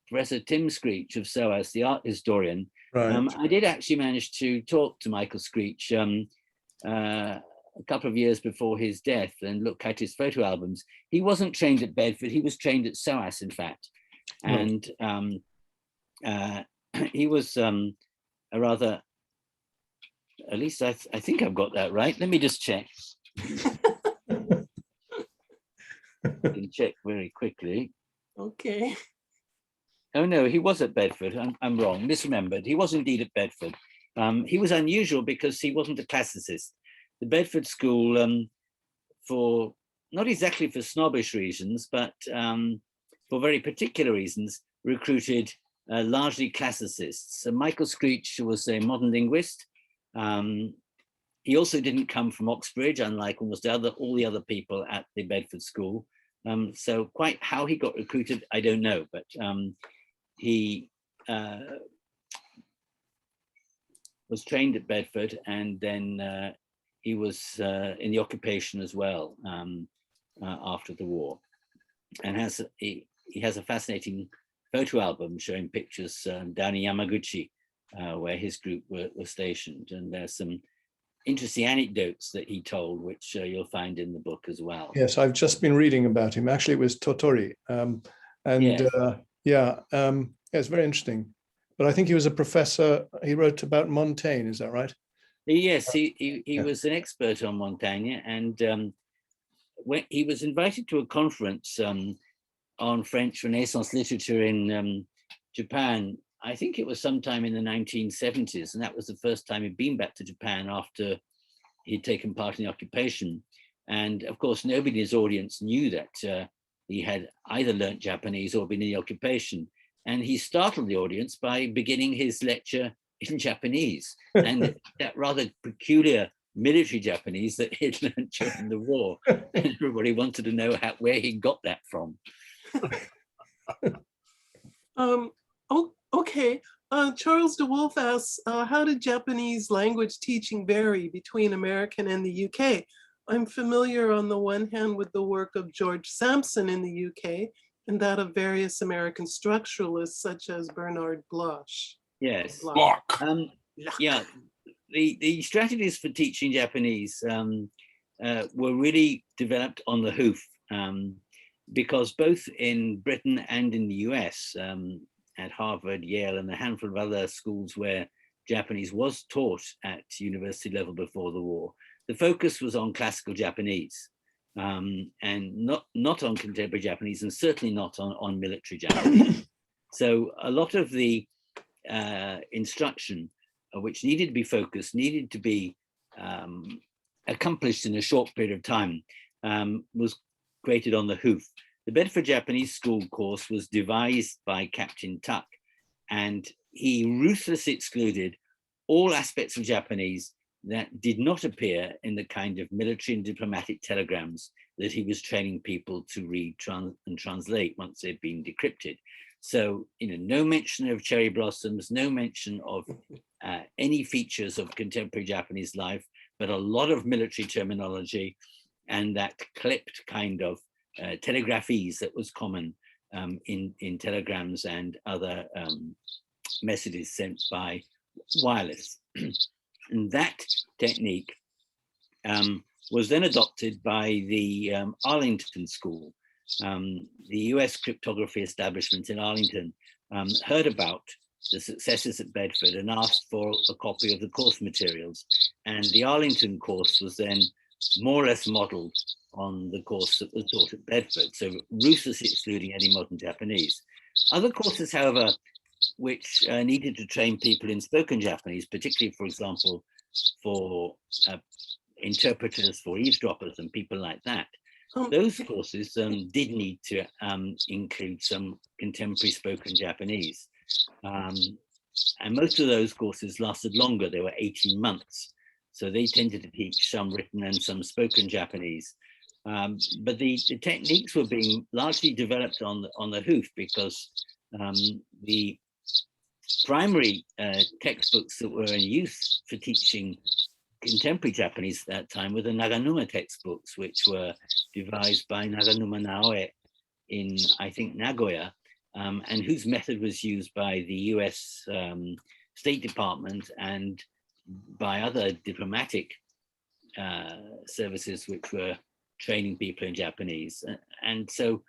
Professor Tim Screech of SOAS, the art historian. Right. I did actually manage to talk to Michael Screech a couple of years before his death and look at his photo albums. He wasn't trained at Bedford, he was trained at SOAS, in fact. And he was a rather, at least I think I've got that right. Let me just check. I can check very quickly. Okay. Oh no, he was at Bedford. I'm wrong, misremembered. He was indeed at Bedford. He was unusual because he wasn't a classicist. The Bedford School, for not exactly for snobbish reasons, but for very particular reasons, recruited largely classicists. So Michael Screech was a modern linguist. He also didn't come from Oxbridge, unlike almost all the other people at the Bedford School. So quite how he got recruited, I don't know, but he was trained at Bedford, and then he was in the occupation as well after the war, and he has a fascinating photo album showing pictures down in Yamaguchi, where his group were stationed, and there's some interesting anecdotes that he told, which you'll find in the book as well. Yes, I've just been reading about him. Actually, it was Totori, it's very interesting. But I think he was a professor. He wrote about Montaigne. Is that right? Yes, he was an expert on Montaigne, and when he was invited to a conference on French Renaissance literature in Japan. I think it was sometime in the 1970s, and that was the first time he'd been back to Japan after he'd taken part in the occupation. And of course, nobody in his audience knew that he had either learnt Japanese or been in the occupation. And he startled the audience by beginning his lecture in Japanese, and that rather peculiar military Japanese that he'd learned during the war. And everybody wanted to know where he got that from. Okay. Charles DeWolf asks, how did Japanese language teaching vary between American and the UK? I'm familiar on the one hand with the work of George Sampson in the UK and that of various American structuralists such as Bernard Bloch. Yes. Block. Yeah, the strategies for teaching Japanese were really developed on the hoof, because both in Britain and in the US, at Harvard, Yale, and a handful of other schools where Japanese was taught at university level before the war, the focus was on classical Japanese, and not on contemporary Japanese, and certainly not on military Japanese. So a lot of the instruction which needed to be focused, needed to be accomplished in a short period of time, was created on the hoof. The Bedford Japanese School course was devised by Captain Tuck, and he ruthlessly excluded all aspects of Japanese that did not appear in the kind of military and diplomatic telegrams that he was training people to read and translate once they'd been decrypted. So, no mention of cherry blossoms, no mention of any features of contemporary Japanese life, but a lot of military terminology and that clipped kind of telegraphies that was common in telegrams and other messages sent by wireless. And that technique was then adopted by the Arlington School. The US cryptography establishment in Arlington heard about the successes at Bedford and asked for a copy of the course materials. And the Arlington course was then more or less modeled on the course that was taught at Bedford, so ruthlessly excluding any modern Japanese. Other courses, however, which needed to train people in spoken Japanese, particularly, for example, for interpreters, for eavesdroppers and people like that, those courses did need to include some contemporary spoken Japanese. And most of those courses lasted longer. They were 18 months. So they tended to teach some written and some spoken Japanese. But the techniques were being largely developed on the hoof, because the primary textbooks that were in use for teaching contemporary Japanese at that time were the Naganuma textbooks, which were devised by Naganuma Naoe in, I think, Nagoya, and whose method was used by the US State Department and by other diplomatic services which were training people in Japanese. And so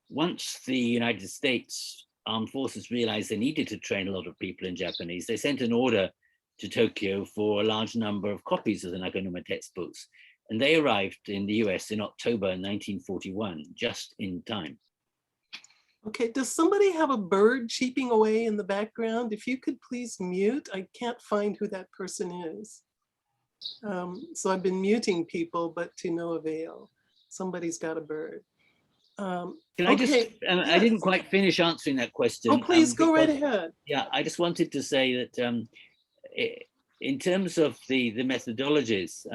once the United States Armed Forces realized they needed to train a lot of people in Japanese, they sent an order to Tokyo for a large number of copies of the Naganuma textbooks. And they arrived in the US in October 1941, just in time. Okay, does somebody have a bird cheeping away in the background? If you could please mute, I can't find who that person is. So I've been muting people, but to no avail. Somebody's got a bird. Can I just, I didn't quite finish answering that question. Oh, please go right ahead. Yeah, I just wanted to say that in terms of the methodologies,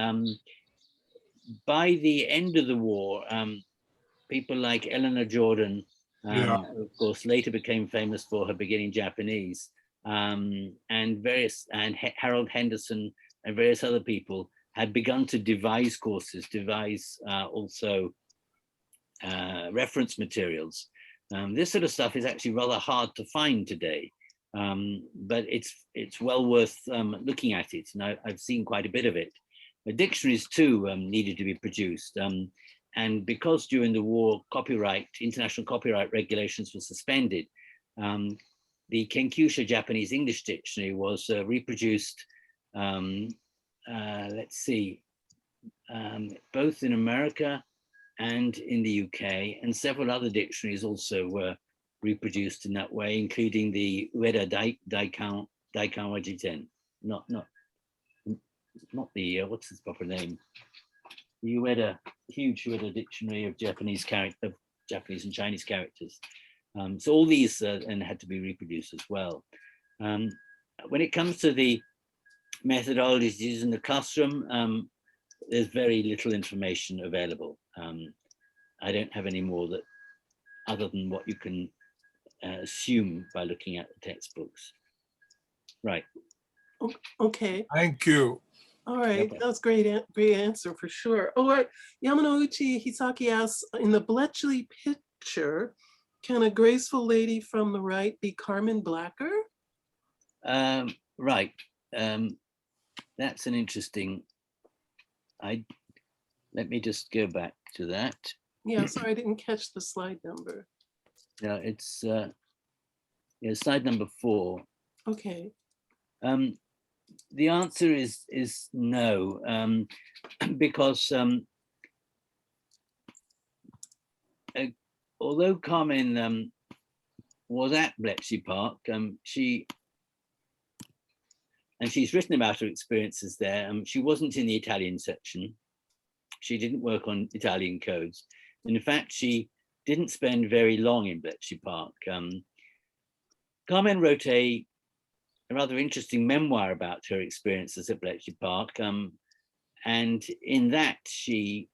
by the end of the war, people like Eleanor Jordan, who of course later became famous for her beginning Japanese, and Harold Henderson and various other people had begun to devise courses, also reference materials. This sort of stuff is actually rather hard to find today, but it's well worth looking at it, and I've seen quite a bit of it. The dictionaries too needed to be produced, and because during the war international copyright regulations were suspended, the Kenkyusha Japanese English Dictionary was reproduced let's see, both in America and in the UK, and several other dictionaries also were reproduced in that way, including the Ueda Daikan Wajiten, not the, what's his proper name? The Ueda, huge Ueda dictionary of Japanese and Chinese characters. So all these and had to be reproduced as well. When it comes to the methodologies used in the classroom, there's very little information available. I don't have any more that other than what you can assume by looking at the textbooks. Right. Okay. Thank you. All right, that's great answer for sure. All right, Yamanouchi Hisaki asks, in the Bletchley picture, can a graceful lady from the right be Carmen Blacker? Right, that's an interesting, let me just go back to that. Yeah, sorry, I didn't catch the slide number. No, it's slide number 4. Okay. The answer is no, because although Carmen was at Bletchley Park, she's written about her experiences there. She wasn't in the Italian section. She didn't work on Italian codes. And in fact, she didn't spend very long in Bletchley Park. Carmen wrote a rather interesting memoir about her experiences at Bletchley Park. And in that, she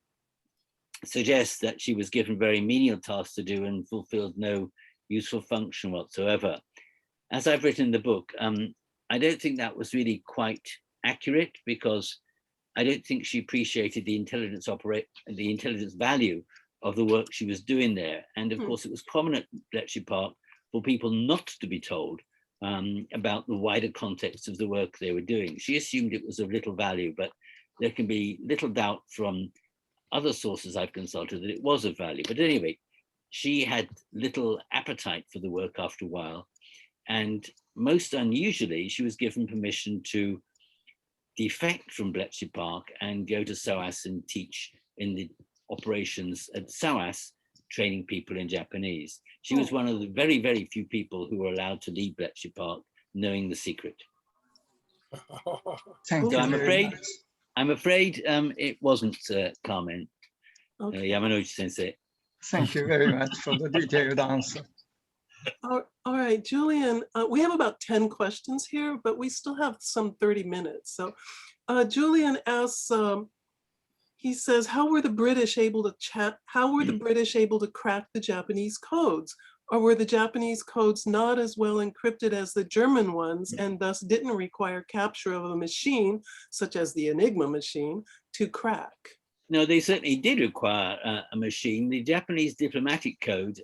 suggests that she was given very menial tasks to do and fulfilled no useful function whatsoever. As I've written in the book, I don't think that was really quite accurate, because I don't think she appreciated the intelligence value of the work she was doing there. And of course, it was common at Bletchley Park for people not to be told about the wider context of the work they were doing. She assumed it was of little value, but there can be little doubt from other sources I've consulted that it was of value. But anyway, she had little appetite for the work after a while. And most unusually, she was given permission to defect from Bletchley Park and go to SOAS and teach in the operations at SOAS, training people in Japanese. She was one of the very, very few people who were allowed to leave Bletchley Park knowing the secret. Thank So you. I'm afraid it wasn't Carmen, Okay. Yamanouchi sensei. Thank you very much for the detailed answer. All right, Julian, we have about 10 questions here, but we still have some 30 minutes. So Julian asks, he says, how were the British able to crack the Japanese codes? Or were the Japanese codes not as well encrypted as the German ones and thus didn't require capture of a machine, such as the Enigma machine, to crack? No, they certainly did require a machine. The Japanese diplomatic code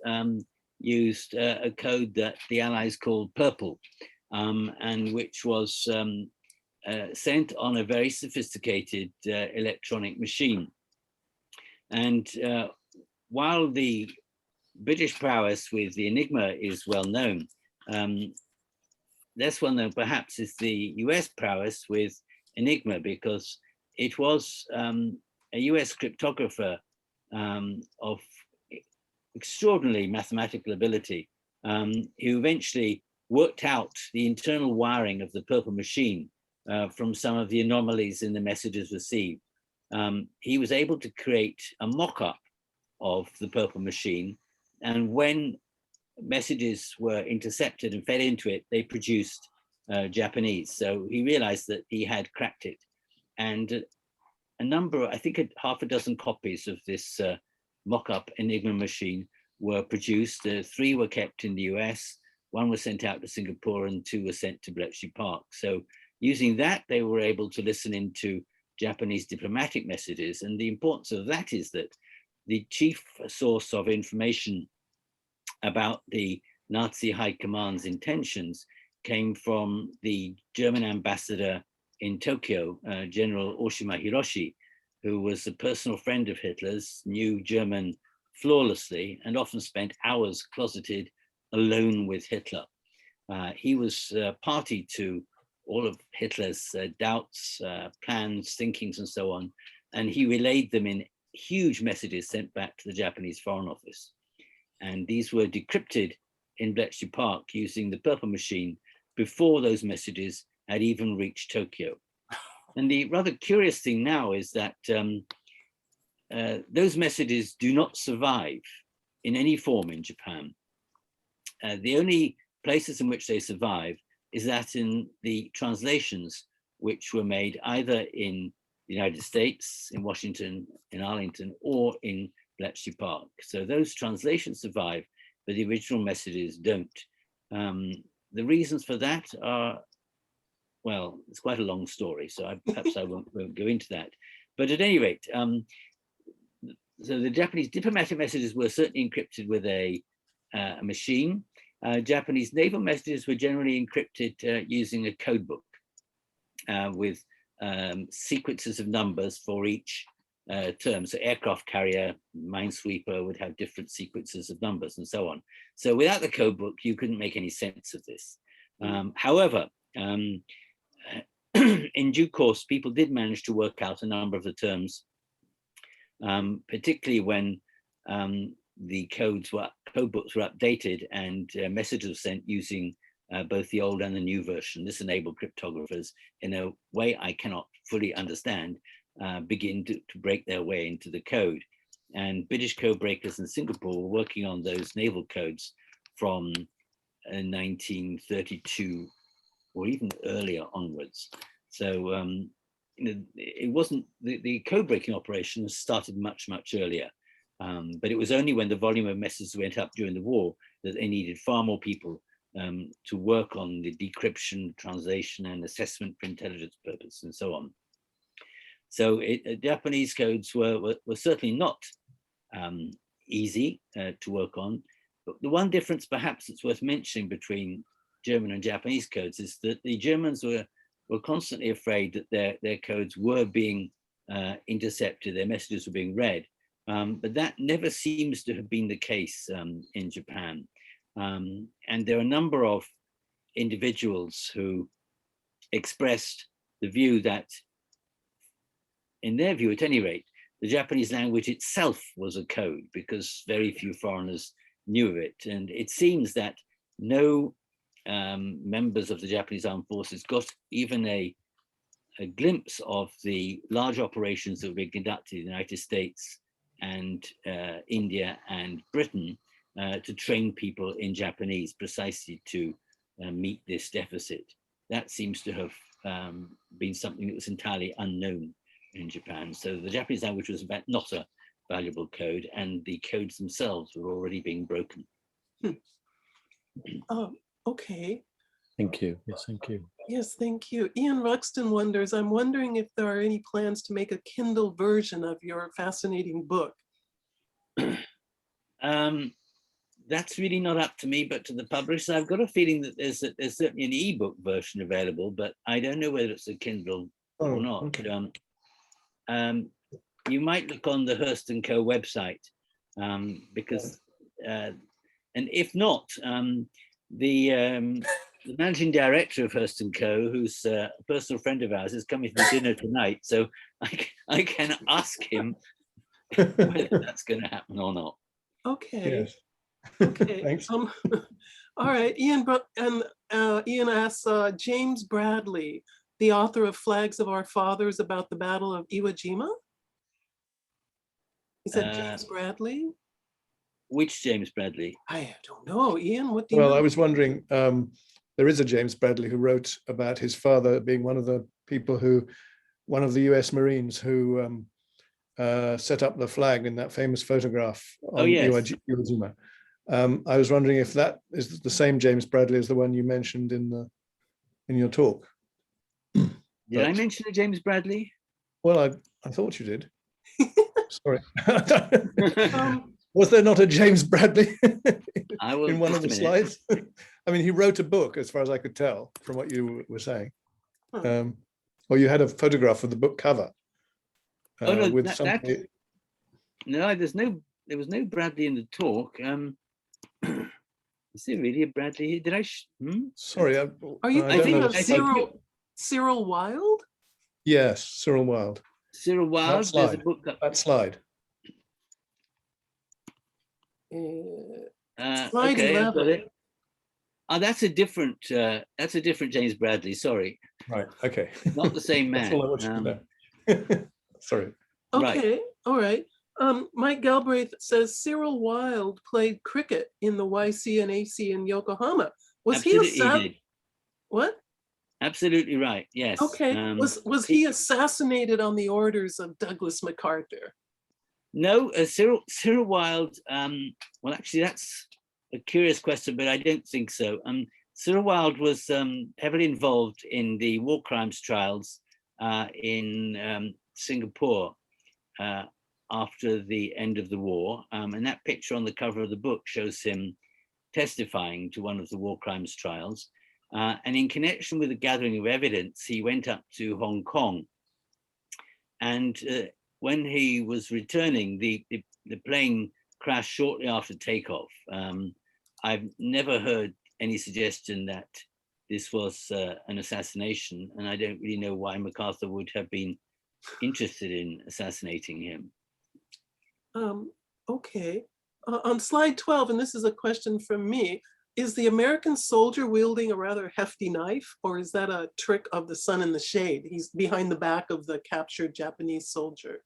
used a code that the Allies called Purple, and which was sent on a very sophisticated electronic machine. And while the British prowess with the Enigma is well known, less well known perhaps is the US prowess with Enigma, because it was a US cryptographer of extraordinary mathematical ability who eventually worked out the internal wiring of the Purple machine from some of the anomalies in the messages received. He was able to create a mock-up of the Purple machine, and when messages were intercepted and fed into it, they produced Japanese. So he realized that he had cracked it. And a number, I think half a dozen copies of this mock-up Enigma machine were produced. 3 were kept in the US, 1 was sent out to Singapore, and 2 were sent to Bletchley Park. So using that, they were able to listen into Japanese diplomatic messages. And the importance of that is that the chief source of information about the Nazi High Command's intentions came from the German ambassador in Tokyo, General Oshima Hiroshi, who was a personal friend of Hitler's, knew German flawlessly, and often spent hours closeted alone with Hitler. He was party to all of Hitler's doubts, plans, thinkings, and so on. And he relayed them in huge messages sent back to the Japanese Foreign Office. And these were decrypted in Bletchley Park using the purple machine before those messages had even reached Tokyo. And the rather curious thing now is that those messages do not survive in any form in Japan. The only places in which they survive is that in the translations which were made either in the United States, in Washington, in Arlington, or in Bletchley Park. So those translations survive, but the original messages don't. The reasons for that are, well, it's quite a long story, so perhaps I won't go into that. But at any rate, so the Japanese diplomatic messages were certainly encrypted with a machine. Japanese naval messages were generally encrypted using a code book with sequences of numbers for each term. So aircraft carrier, minesweeper would have different sequences of numbers and so on. So without the code book, you couldn't make any sense of this. However, in due course, people did manage to work out a number of the terms, particularly when the code books were updated and messages were sent using both the old and the new version. This enabled cryptographers, in a way I cannot fully understand, begin to break their way into the code. And British codebreakers in Singapore were working on those naval codes from 1932 or even earlier onwards. So it wasn't, the code breaking operation started much, much earlier. But it was only when the volume of messages went up during the war that they needed far more people to work on the decryption, translation, and assessment for intelligence purposes and so on. So Japanese codes were certainly not easy to work on. But the one difference perhaps that's worth mentioning between German and Japanese codes is that the Germans were constantly afraid that their codes were being intercepted, their messages were being read. But that never seems to have been the case in Japan. And there are a number of individuals who expressed the view that, in their view at any rate, the Japanese language itself was a code because very few foreigners knew of it. And it seems that no members of the Japanese armed forces got even a glimpse of the large operations that were being conducted in the United States and India and Britain to train people in Japanese precisely to meet this deficit. That seems to have been something that was entirely unknown in Japan. So the Japanese language was not a valuable code, and the codes themselves were already being broken. Okay. Thank you. Yes, thank you. Yes, thank you. Ian Ruxton wonders, I'm wondering if there are any plans to make a Kindle version of your fascinating book. That's really not up to me, but to the publisher. I've got a feeling that there's certainly an ebook version available, but I don't know whether it's a Kindle or not. Okay. You might look on the Hurst Co website because, and if not, the managing director of Hurst Co, who's a personal friend of ours, is coming for dinner tonight, so I can ask him whether that's going to happen or not. Okay. Yes. Okay. Thanks. All right. Ian asks James Bradley, the author of Flags of Our Fathers, about the Battle of Iwo Jima. He said James Bradley. Which James Bradley? I don't know. Ian, what do you know? Well, I was wondering, there is a James Bradley who wrote about his father being one of the people who, one of the US Marines who set up the flag in that famous photograph on Iwo Jima. I was wondering if that is the same James Bradley as the one you mentioned in your talk. Did I mention a James Bradley? Well, I thought you did. Sorry. Was there not a James Bradley in one of the slides? I mean, he wrote a book, as far as I could tell from what you were saying. Or you had a photograph of the book cover. No, with somebody. No, there was no Bradley in the talk. Is there really a Bradley? Did I? Sorry. Are you thinking of Cyril? Cyril Wilde? Yes, Cyril Wilde. Cyril Wilde, there's a slide. book that, That slide. Slide okay, I've got 11. it. Oh, that's a different James Bradley, sorry. Right, okay. Not the same That's man. all I want you to know. Sorry. Okay, all right. Mike Galbraith says Cyril Wilde played cricket in the YCNAC in Yokohama. Was Absolutely he did. What? Absolutely right, yes. Okay, was he assassinated on the orders of Douglas MacArthur? No, Cyril Wilde, well, actually, that's a curious question, but I don't think so. Cyril Wilde was heavily involved in the war crimes trials in Singapore after the end of the war. And that picture on the cover of the book shows him testifying to one of the war crimes trials. And in connection with the gathering of evidence, he went up to Hong Kong. And when he was returning, the plane crashed shortly after takeoff. I've never heard any suggestion that this was an assassination, and I don't really know why MacArthur would have been interested in assassinating him. Okay, on slide 12, and this is a question from me, is the American soldier wielding a rather hefty knife, or is that a trick of the sun in the shade? He's behind the back of the captured Japanese soldier.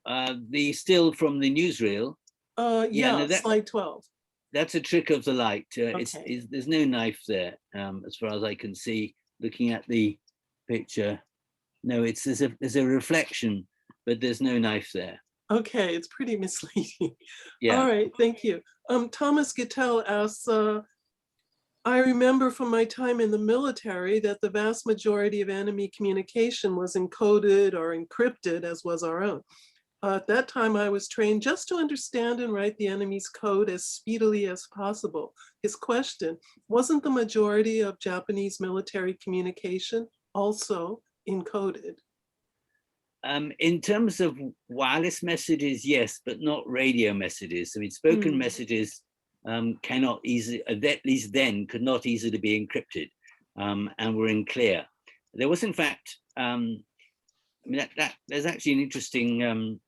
The still from the newsreel. Yeah, no, slide 12. That's a trick of the light. Okay. There's no knife there, as far as I can see, looking at the picture. No, there's a reflection, but there's no knife there. Okay, it's pretty misleading. Yeah. All right, thank you. Thomas Gittell asks, I remember from my time in the military that the vast majority of enemy communication was encoded or encrypted, as was our own. At that time, I was trained just to understand and write the enemy's code as speedily as possible. His question, wasn't the majority of Japanese military communication also encoded? In terms of wireless messages, yes, but not radio messages. I mean, spoken messages cannot easily, at least then, could not easily be encrypted and were in clear. There was, in fact, I mean, there's actually an interesting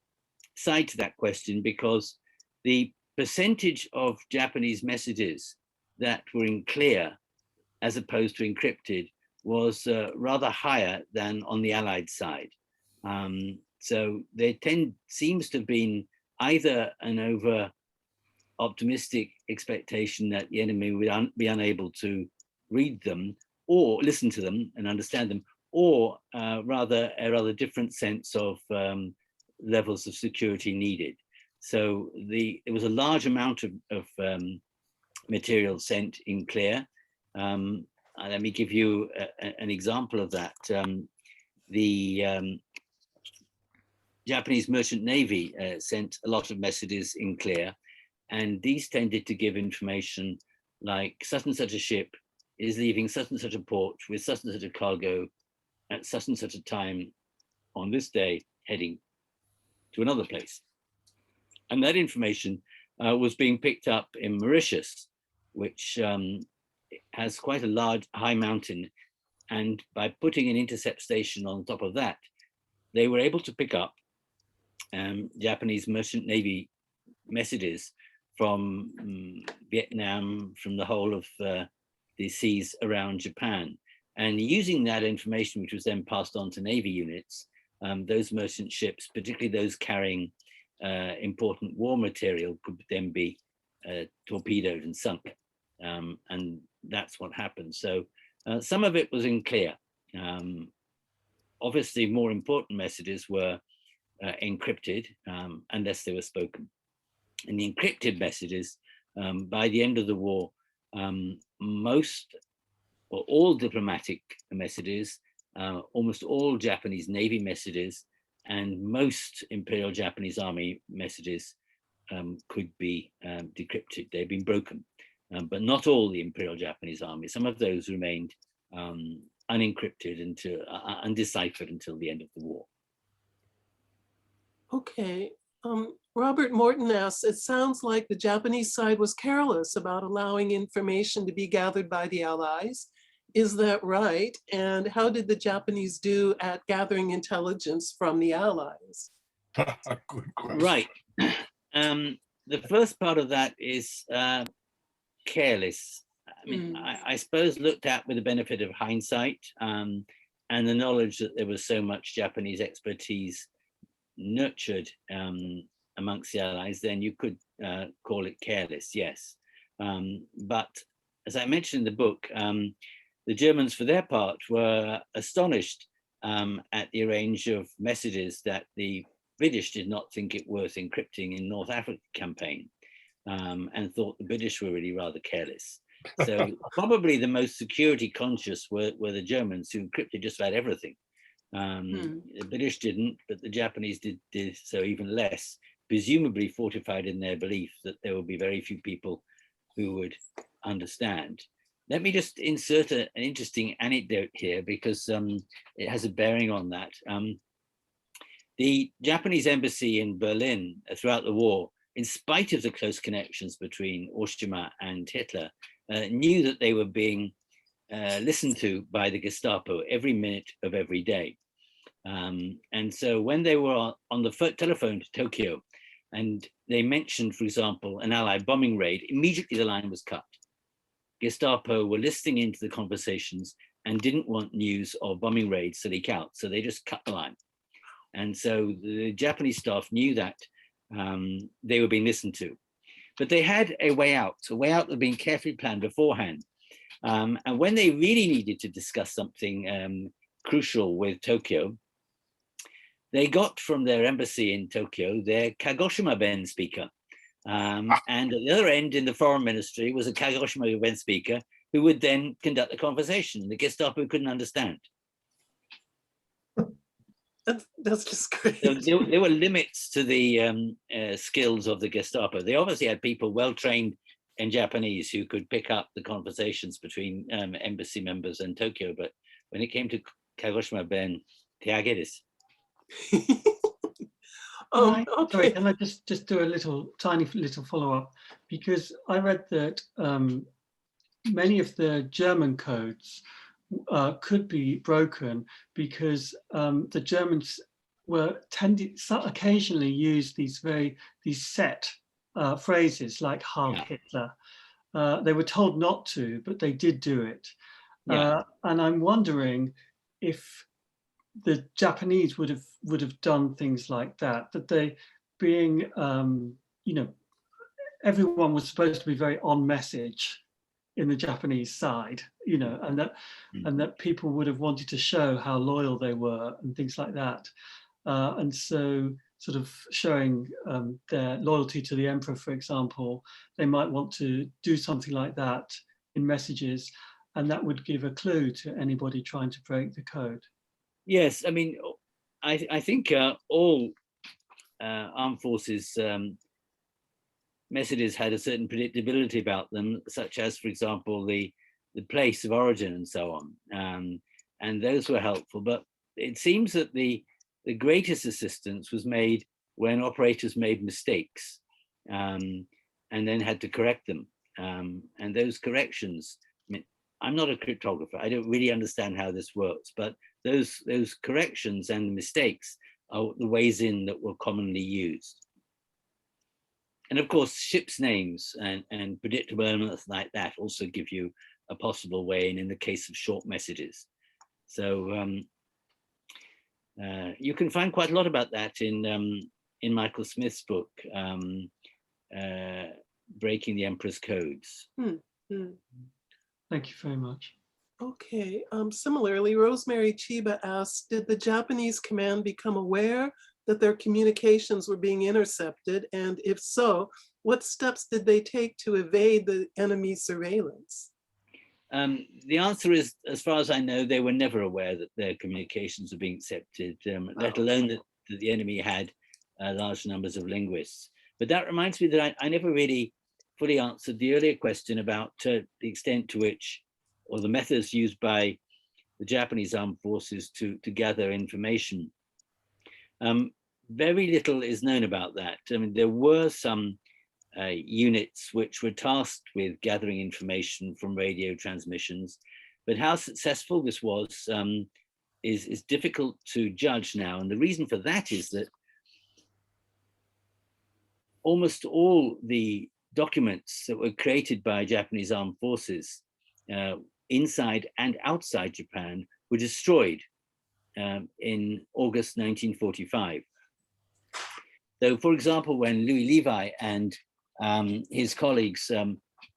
side to that question, because the percentage of Japanese messages that were in clear as opposed to encrypted was rather higher than on the Allied side. So there seems to have been either an over optimistic expectation that the enemy would be unable to read them or listen to them and understand them, or rather a rather different sense of levels of security needed. So there was a large amount of material sent in clear. Let me give you an example of that. The Japanese Merchant Navy sent a lot of messages in clear, and these tended to give information like such and such a ship is leaving such and such a port with such and such a cargo at such and such a time on this day, heading to another place. And that information was being picked up in Mauritius, which has quite a large high mountain. And by putting an intercept station on top of that, they were able to pick up Japanese Merchant Navy messages from Vietnam, from the whole of the seas around Japan. And using that information, which was then passed on to Navy units, those merchant ships, particularly those carrying important war material, could then be torpedoed and sunk. And that's what happened. So some of it was in clear. Obviously, more important messages were encrypted unless they were spoken. And the encrypted messages, by the end of the war, most or all diplomatic messages, almost all Japanese Navy messages, and most Imperial Japanese Army messages could be decrypted. They've been broken, but not all the Imperial Japanese Army. Some of those remained unencrypted until undeciphered until the end of the war. Okay, Robert Morton asks, it sounds like the Japanese side was careless about allowing information to be gathered by the Allies Is that right? And how did the Japanese do at gathering intelligence from the Allies? Good question. Right. The first part of that is careless. I mean, I suppose looked at with the benefit of hindsight and the knowledge that there was so much Japanese expertise nurtured amongst the Allies, then you could call it careless, yes. But as I mentioned in the book, the Germans, for their part, were astonished at the range of messages that the British did not think it worth encrypting in North Africa campaign, and thought the British were really rather careless. So probably the most security conscious were the Germans, who encrypted just about everything. The British didn't, but the Japanese did so even less, presumably fortified in their belief that there would be very few people who would understand. Let me just insert an interesting anecdote here, because it has a bearing on that. The Japanese embassy in Berlin throughout the war, in spite of the close connections between Oshima and Hitler, knew that they were being listened to by the Gestapo every minute of every day. And so when they were on the telephone to Tokyo, and they mentioned, for example, an Allied bombing raid, immediately the line was cut. Gestapo were listening into the conversations and didn't want news of bombing raids to leak out, so they just cut the line. And so the Japanese staff knew that they were being listened to. But they had a way out that had been carefully planned beforehand. And when they really needed to discuss something crucial with Tokyo, they got from their embassy in Tokyo their Kagoshima-ben speaker. And at the other end in the foreign ministry was a Kagoshima-ben speaker who would then conduct the conversation. The Gestapo couldn't understand. That's just great. So there were limits to the skills of the Gestapo. They obviously had people well trained in Japanese who could pick up the conversations between embassy members and Tokyo, but when it came to Kagoshima-ben, Okay. Sorry, can I just do a tiny little follow-up? Because I read that many of the German codes could be broken because the Germans occasionally use these set phrases like "Heil Hitler." They were told not to, but they did do it. And I'm wondering if the Japanese would have done things like that. That they, being everyone was supposed to be very on message in the Japanese side, and that people would have wanted to show how loyal they were and things like that. And so sort of showing their loyalty to the emperor, for example, they might want to do something like that in messages, and that would give a clue to anybody trying to break the code. Yes, I mean, I think all armed forces messages had a certain predictability about them, such as, for example, the place of origin and so on. And those were helpful. But it seems that the greatest assistance was made when operators made mistakes and then had to correct them. And those corrections, I mean, I'm not a cryptographer. I don't really understand how this works, but those corrections and mistakes are the ways in that were commonly used. And of course, ships' names and predictable elements like that also give you a possible way in the case of short messages. So you can find quite a lot about that in Michael Smith's book, Breaking the Emperor's Codes. Thank you very much. Okay, similarly, Rosemary Chiba asked, did the Japanese command become aware that their communications were being intercepted? And if so, what steps did they take to evade the enemy surveillance? The answer is, as far as I know, they were never aware that their communications were being accepted, let alone that the enemy had large numbers of linguists. But that reminds me that I never really fully answered the earlier question about the extent to which, or the methods used by the Japanese armed forces to gather information. Very little is known about that. I mean, there were some units which were tasked with gathering information from radio transmissions, But how successful this was is difficult to judge now. And the reason for that is that almost all the documents that were created by Japanese armed forces inside and outside Japan were destroyed in August 1945. So, for example, when Louis Levi and his colleagues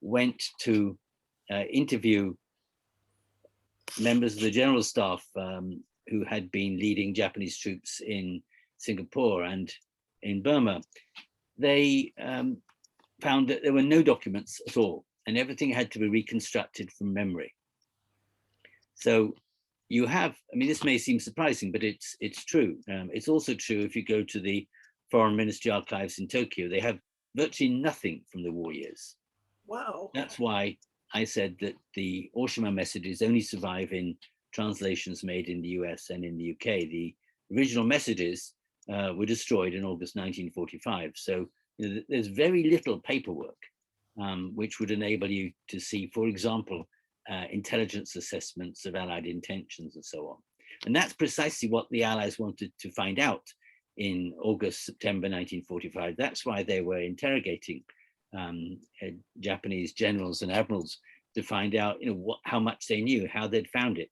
went to interview members of the general staff who had been leading Japanese troops in Singapore and in Burma, they found that there were no documents at all, and everything had to be reconstructed from memory. So you have, I mean, this may seem surprising, but it's true. It's also true if you go to the Foreign Ministry archives in Tokyo, they have virtually nothing from the war years. Wow. That's why I said that the Oshima messages only survive in translations made in the US and in the UK. The original messages were destroyed in August 1945. So there's very little paperwork which would enable you to see, for example, intelligence assessments of Allied intentions and so on. And that's precisely what the Allies wanted to find out in August, September 1945. That's why they were interrogating Japanese generals and admirals to find out, how much they knew, how they'd found it.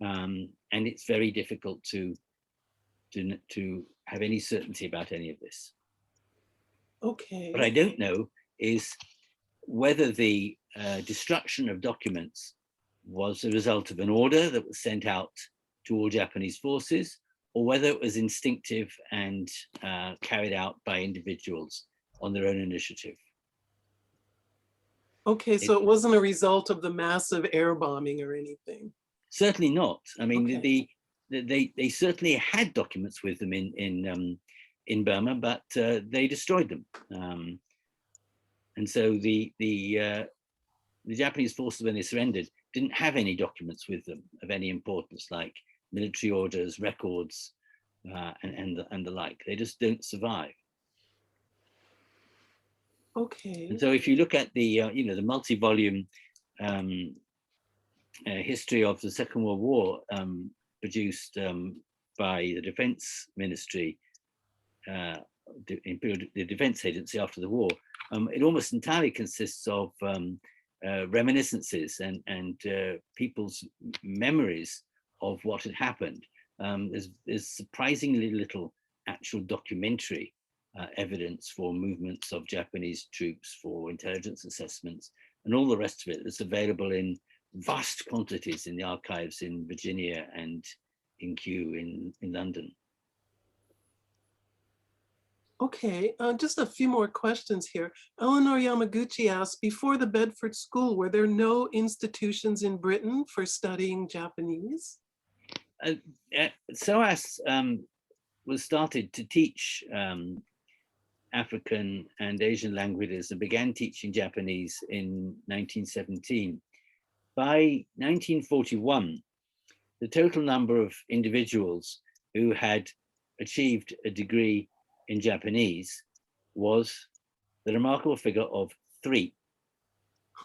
And it's very difficult to have any certainty about any of this. Okay. What I don't know is whether the destruction of documents was a result of an order that was sent out to all Japanese forces, or whether it was instinctive and carried out by individuals on their own initiative. Okay, so it wasn't a result of the massive air bombing or anything. Certainly not. I mean, Okay. they certainly had documents with them in Burma, but they destroyed them. And so the Japanese forces, when they surrendered, didn't have any documents with them of any importance, like military orders, records, and the like. They just don't survive. Okay. And so, if you look at the the multi-volume history of the Second World War produced by the Defense Ministry, the Defense Agency after the war, it almost entirely consists of reminiscences and people's memories of what had happened. There's surprisingly little actual documentary evidence for movements of Japanese troops, for intelligence assessments, and all the rest of it that's available in vast quantities in the archives in Virginia and in Kew in London. Okay, just a few more questions here. Eleanor Yamaguchi asked, before the Bedford School, were there no institutions in Britain for studying Japanese? SOAS was started to teach African and Asian languages and began teaching Japanese in 1917. By 1941, the total number of individuals who had achieved a degree in Japanese was the remarkable figure of 3.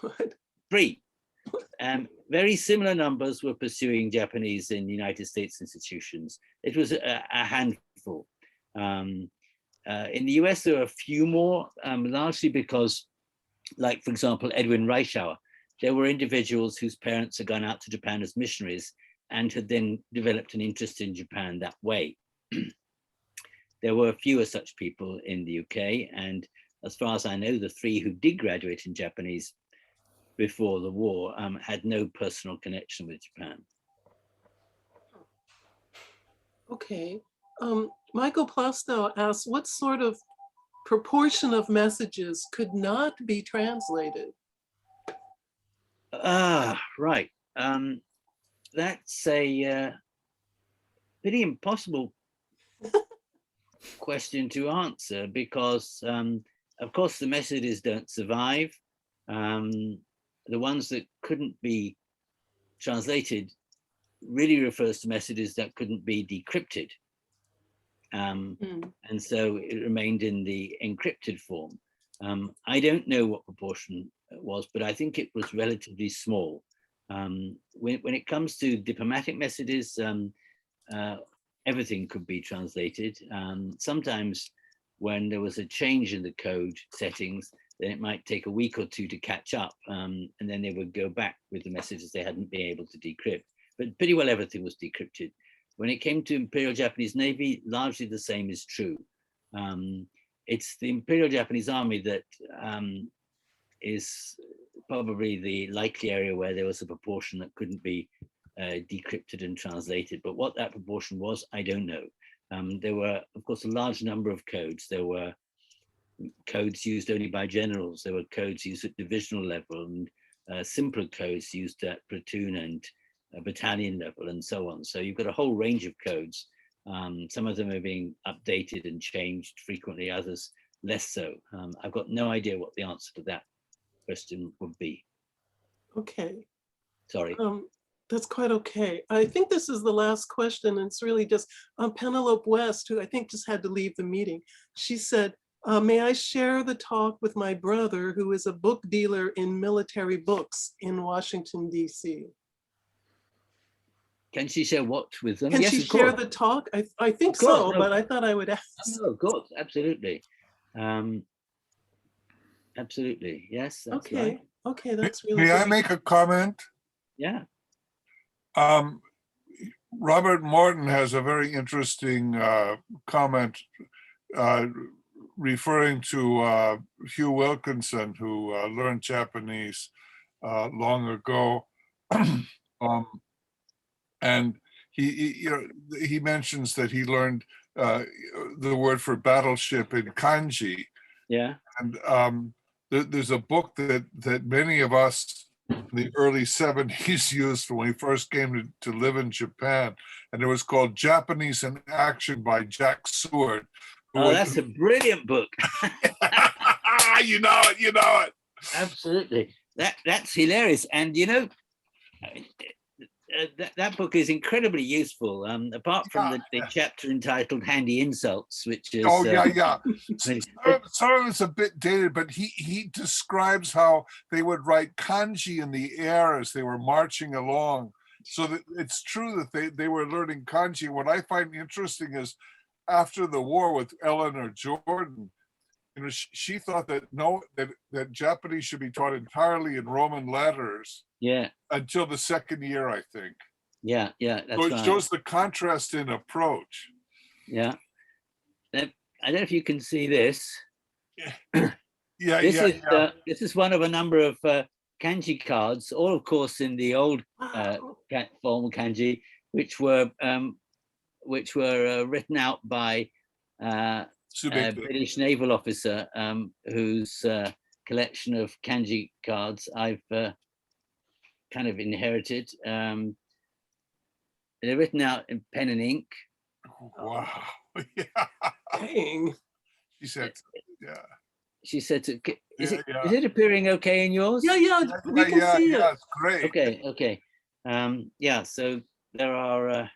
What? 3. Very similar numbers were pursuing Japanese in United States institutions. It was a handful. In the US, there were a few more, largely because, like, for example, Edwin Reischauer, there were individuals whose parents had gone out to Japan as missionaries and had then developed an interest in Japan that way. There were fewer such people in the UK, and as far as I know, the 3 who did graduate in Japanese before the war had no personal connection with Japan. Okay. Michael Plastow asked, what sort of proportion of messages could not be translated? Right. That's a pretty impossible question to answer because, of course, the messages don't survive. The ones that couldn't be translated really refers to messages that couldn't be decrypted. And so it remained in the encrypted form. I don't know what proportion it was, but I think it was relatively small. When it comes to diplomatic messages, everything could be translated. Sometimes when there was a change in the code settings, then it might take a week or two to catch up, and then they would go back with the messages they hadn't been able to decrypt. But pretty well everything was decrypted. When it came to Imperial Japanese Navy, largely the same is true. It's the Imperial Japanese Army that is probably the likely area where there was a proportion that couldn't be decrypted and translated. But what that proportion was, I don't know. There were, of course, a large number of codes. There were codes used only by generals. There were codes used at divisional level, and simpler codes used at platoon and battalion level, and so on. So you've got a whole range of codes. Some of them are being updated and changed frequently, others less so. I've got no idea what the answer to that question would be. Okay. Sorry. That's quite okay. I think this is the last question, and it's really just Penelope West, who I think just had to leave the meeting. She said, may I share the talk with my brother, who is a book dealer in military books in Washington, D.C. Can she share what with them? Can Yes, she of share course. the talk? I think Of course, so, no. but I thought I would ask. No, of course, absolutely. Absolutely, yes, that's Okay, right. okay, that's really May I great. make a comment? Yeah. Robert Morton has a very interesting comment referring to Hugh Wilkinson, who learned Japanese long ago. And he mentions that he learned the word for battleship in kanji. Yeah. And there's a book that many of us in the early 70s used when we first came to live in Japan, and it was called Japanese in Action by Jack Seward. Oh, that's a brilliant book. You know it. Absolutely. That's hilarious. And you know, that book is incredibly useful. Apart from the chapter entitled "Handy Insults," which is Some of it's a bit dated, but he describes how they would write kanji in the air as they were marching along. So that it's true that they were learning kanji. What I find interesting is after the war with Eleanor Jordan, you know, she thought that that Japanese should be taught entirely in Roman letters. Yeah. Until the second year, I think. Yeah, that's so it right. shows the contrast in approach. Yeah. I don't know if you can see this. This is one of a number of kanji cards, all of course in the old formal kanji, which were written out by a British naval officer whose collection of kanji cards I've kind of inherited. They're written out in pen and ink. Wow. Dang. She said, She said, is it appearing okay in yours? Yeah, we can see it. It's great. Okay. So there are,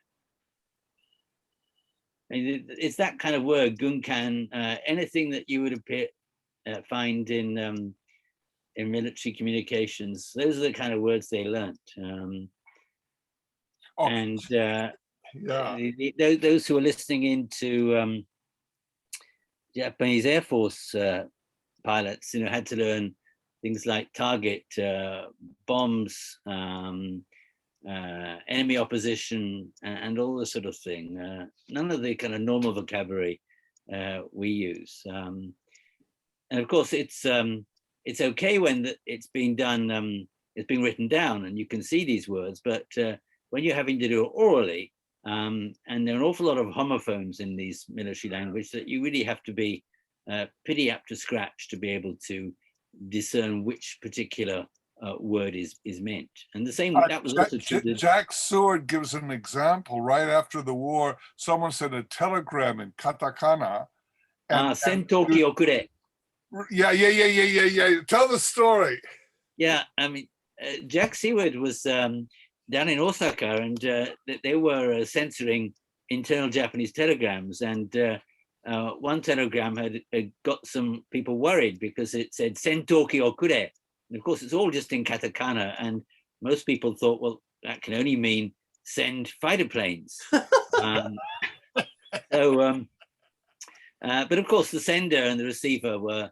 it's that kind of word, gunkan, anything that you would find in military communications. Those are the kind of words they learnt. Those who are listening into Japanese Air Force pilots, had to learn things like target, bombs, enemy opposition, and all this sort of thing. None of the kind of normal vocabulary we use. And of course, it's okay when it's being done, it's being written down and you can see these words, but when you're having to do it orally, and there are an awful lot of homophones in these military language that you really have to be pretty up to scratch to be able to discern which particular word is meant. And the same, that was also true. Jack Seward gives an example. Right after the war, someone sent a telegram in katakana. Sentoki okure. Yeah. Tell the story. Yeah, I mean, Jack Seward was down in Osaka, and they were censoring internal Japanese telegrams, and one telegram had got some people worried because it said Sentoki okure. And of course, it's all just in katakana, and most people thought, well, that can only mean send fighter planes. But of course, the sender and the receiver were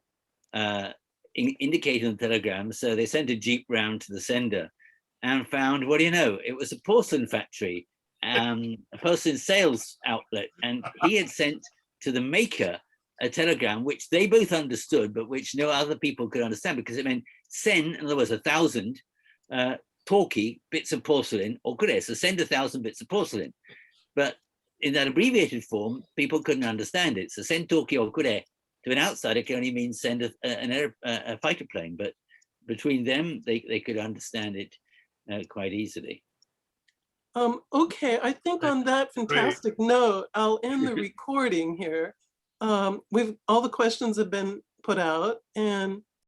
indicated on the telegram. So they sent a jeep round to the sender and found, what do you know, it was a porcelain factory, a porcelain sales outlet. And he had sent to the maker a telegram, which they both understood, but which no other people could understand, because it meant send, in other words, 1,000 talkie bits of porcelain, or kure, so send 1,000 bits of porcelain. But in that abbreviated form, people couldn't understand it. So send talkie or kure to an outsider can only mean send a fighter plane, but between them, they could understand it quite easily. Okay, I think on that fantastic note, I'll end the recording here. All the questions have been put out, and